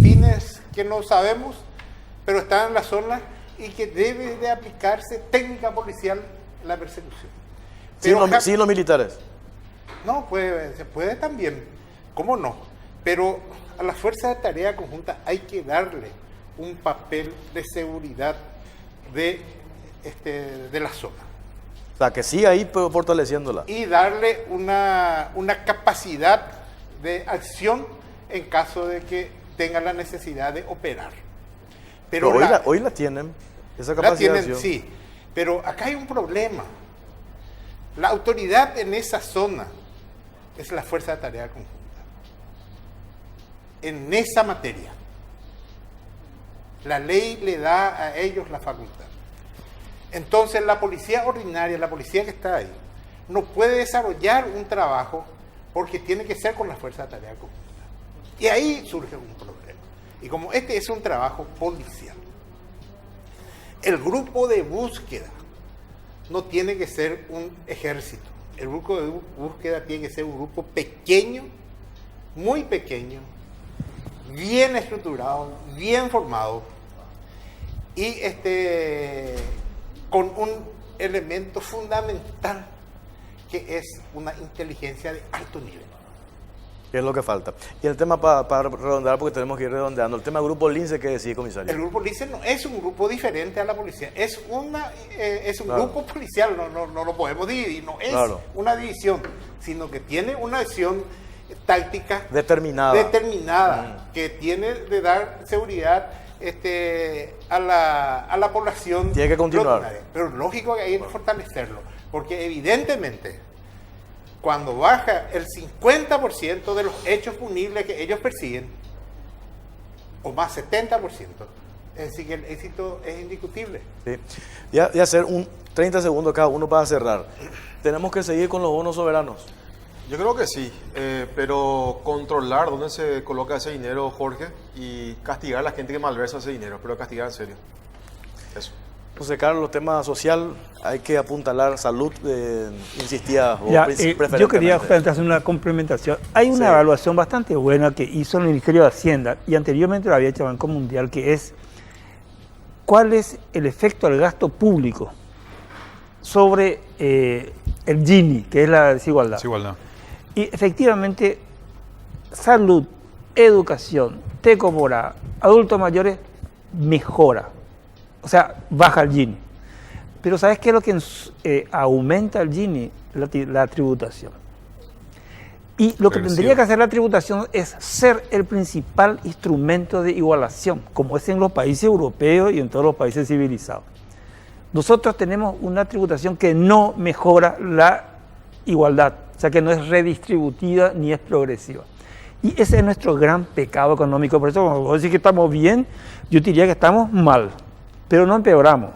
fines que no sabemos, pero están en la zona y que debe de aplicarse técnica policial en la persecución. Sin los militares. No, se puede también, ¿cómo no? Pero a la fuerza de tarea conjunta hay que darle un papel de seguridad de la zona. O sea, que siga ahí fortaleciéndola. Y darle una capacidad de acción en caso de que tengan la necesidad de operar. Pero hoy la tienen, esa capacidad de acción. Sí, pero acá hay un problema. La autoridad en esa zona es la fuerza de tarea conjunta. En esa materia. La ley le da a ellos la facultad. Entonces la policía ordinaria, la policía que está ahí, no puede desarrollar un trabajo porque tiene que ser con la fuerza de tarea conjunta. Y ahí surge un problema. Y como este es un trabajo policial, el grupo de búsqueda no tiene que ser un ejército. El grupo de búsqueda tiene que ser un grupo pequeño, muy pequeño, bien estructurado, bien formado y con un elemento fundamental que es una inteligencia de alto nivel. ¿Qué es lo que falta? Y el tema, para redondear, porque tenemos que ir redondeando, el tema del grupo Lince, ¿qué decía, comisario? El grupo Lince no es un grupo diferente a la policía, es un grupo policial, no lo podemos dividir, no es una división, sino que tiene una acción táctica determinada que tiene de dar seguridad a la población. Tiene que continuar. Pero lógico que hay que fortalecerlo, porque evidentemente cuando baja el 50% de los hechos punibles que ellos persiguen, o más 70%, es decir, que el éxito es indiscutible. Sí. Y hacer 30 segundos cada uno para cerrar. ¿Tenemos que seguir con los bonos soberanos? Yo creo que sí, pero controlar dónde se coloca ese dinero, Jorge, y castigar a la gente que malversa ese dinero, pero castigar en serio. Eso. José Carlos, tema social, hay que apuntalar salud, insistía yo quería hacer una complementación. Hay una evaluación bastante buena que hizo el Ministerio de Hacienda y anteriormente lo había hecho el Banco Mundial, que es cuál es el efecto del gasto público sobre el Gini, que es la desigualdad. Y efectivamente, salud, educación, tecomora, adultos mayores, mejora. O sea, baja el Gini. Pero ¿sabes qué es lo que aumenta el Gini? La tributación. Y lo que tendría que hacer la tributación es ser el principal instrumento de igualación, como es en los países europeos y en todos los países civilizados. Nosotros tenemos una tributación que no mejora la igualdad, o sea que no es redistributiva ni es progresiva. Y ese es nuestro gran pecado económico. Por eso, cuando vos decís que estamos bien, yo diría que estamos mal, pero no empeoramos.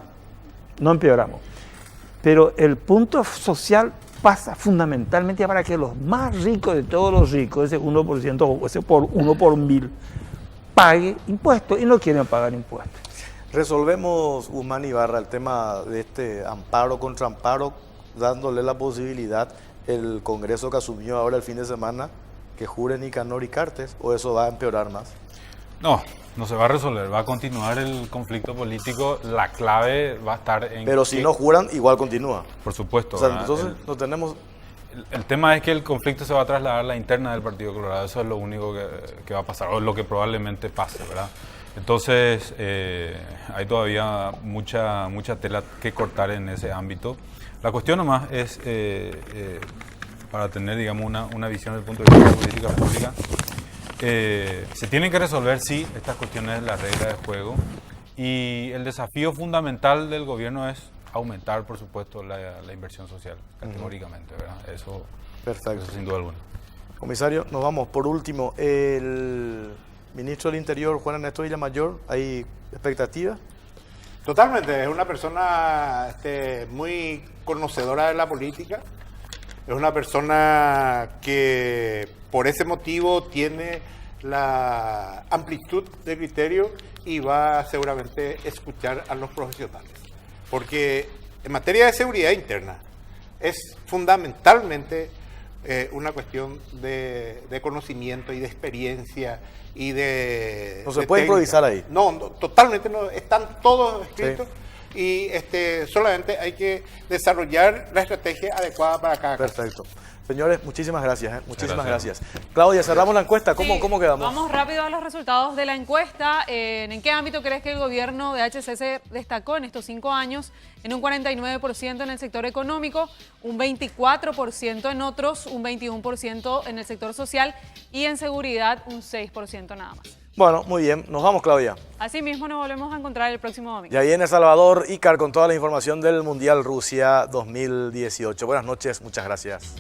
Pero el punto social pasa fundamentalmente para que los más ricos de todos los ricos, ese 1% o ese por 1 por 1000, pague impuestos y no quieren pagar impuestos. Resolvemos, Guzmán Ibarra, el tema de este amparo contra amparo, dándole la posibilidad el Congreso que asumió ahora el fin de semana que jure Nicanor y Cartes, o eso va a empeorar más. No, no se va a resolver, va a continuar el conflicto político, la clave va a estar en... Pero si no juran, igual continúa. Por supuesto. O sea, entonces no tenemos... El tema es que el conflicto se va a trasladar a la interna del Partido Colorado, eso es lo único que va a pasar, o lo que probablemente pase, ¿verdad? Entonces, hay todavía mucha tela que cortar en ese ámbito. La cuestión nomás es, para tener, digamos, una visión desde el punto de vista de la política pública, se tienen que resolver, sí, estas cuestiones de la regla de juego, y el desafío fundamental del gobierno es aumentar, por supuesto, la inversión social, categóricamente, ¿verdad? Eso, perfecto. Eso sin duda alguna. Comisario, nos vamos. Por último, el ministro del Interior, Juan Ernesto Villamayor, ¿hay expectativas? Totalmente, es una persona muy conocedora de la política, es una persona que por ese motivo tiene la amplitud de criterio y va a seguramente escuchar a los profesionales. Porque en materia de seguridad interna es fundamentalmente una cuestión de conocimiento y de experiencia y de... No se puede improvisar ahí. No, totalmente no, están todos escritos. Sí. Y solamente hay que desarrollar la estrategia adecuada para cada caso. Perfecto. Señores, muchísimas gracias. Muchísimas gracias. Claudia, cerramos la encuesta. ¿Cómo quedamos? Vamos rápido a los resultados de la encuesta. ¿En qué ámbito crees que el gobierno de HC se destacó en estos 5 años? En un 49% en el sector económico, un 24% en otros, un 21% en el sector social y en seguridad un 6% nada más. Bueno, muy bien. Nos vamos, Claudia. Así mismo nos volvemos a encontrar el próximo domingo. Y ahí en El Salvador, Icar con toda la información del Mundial Rusia 2018. Buenas noches, muchas gracias.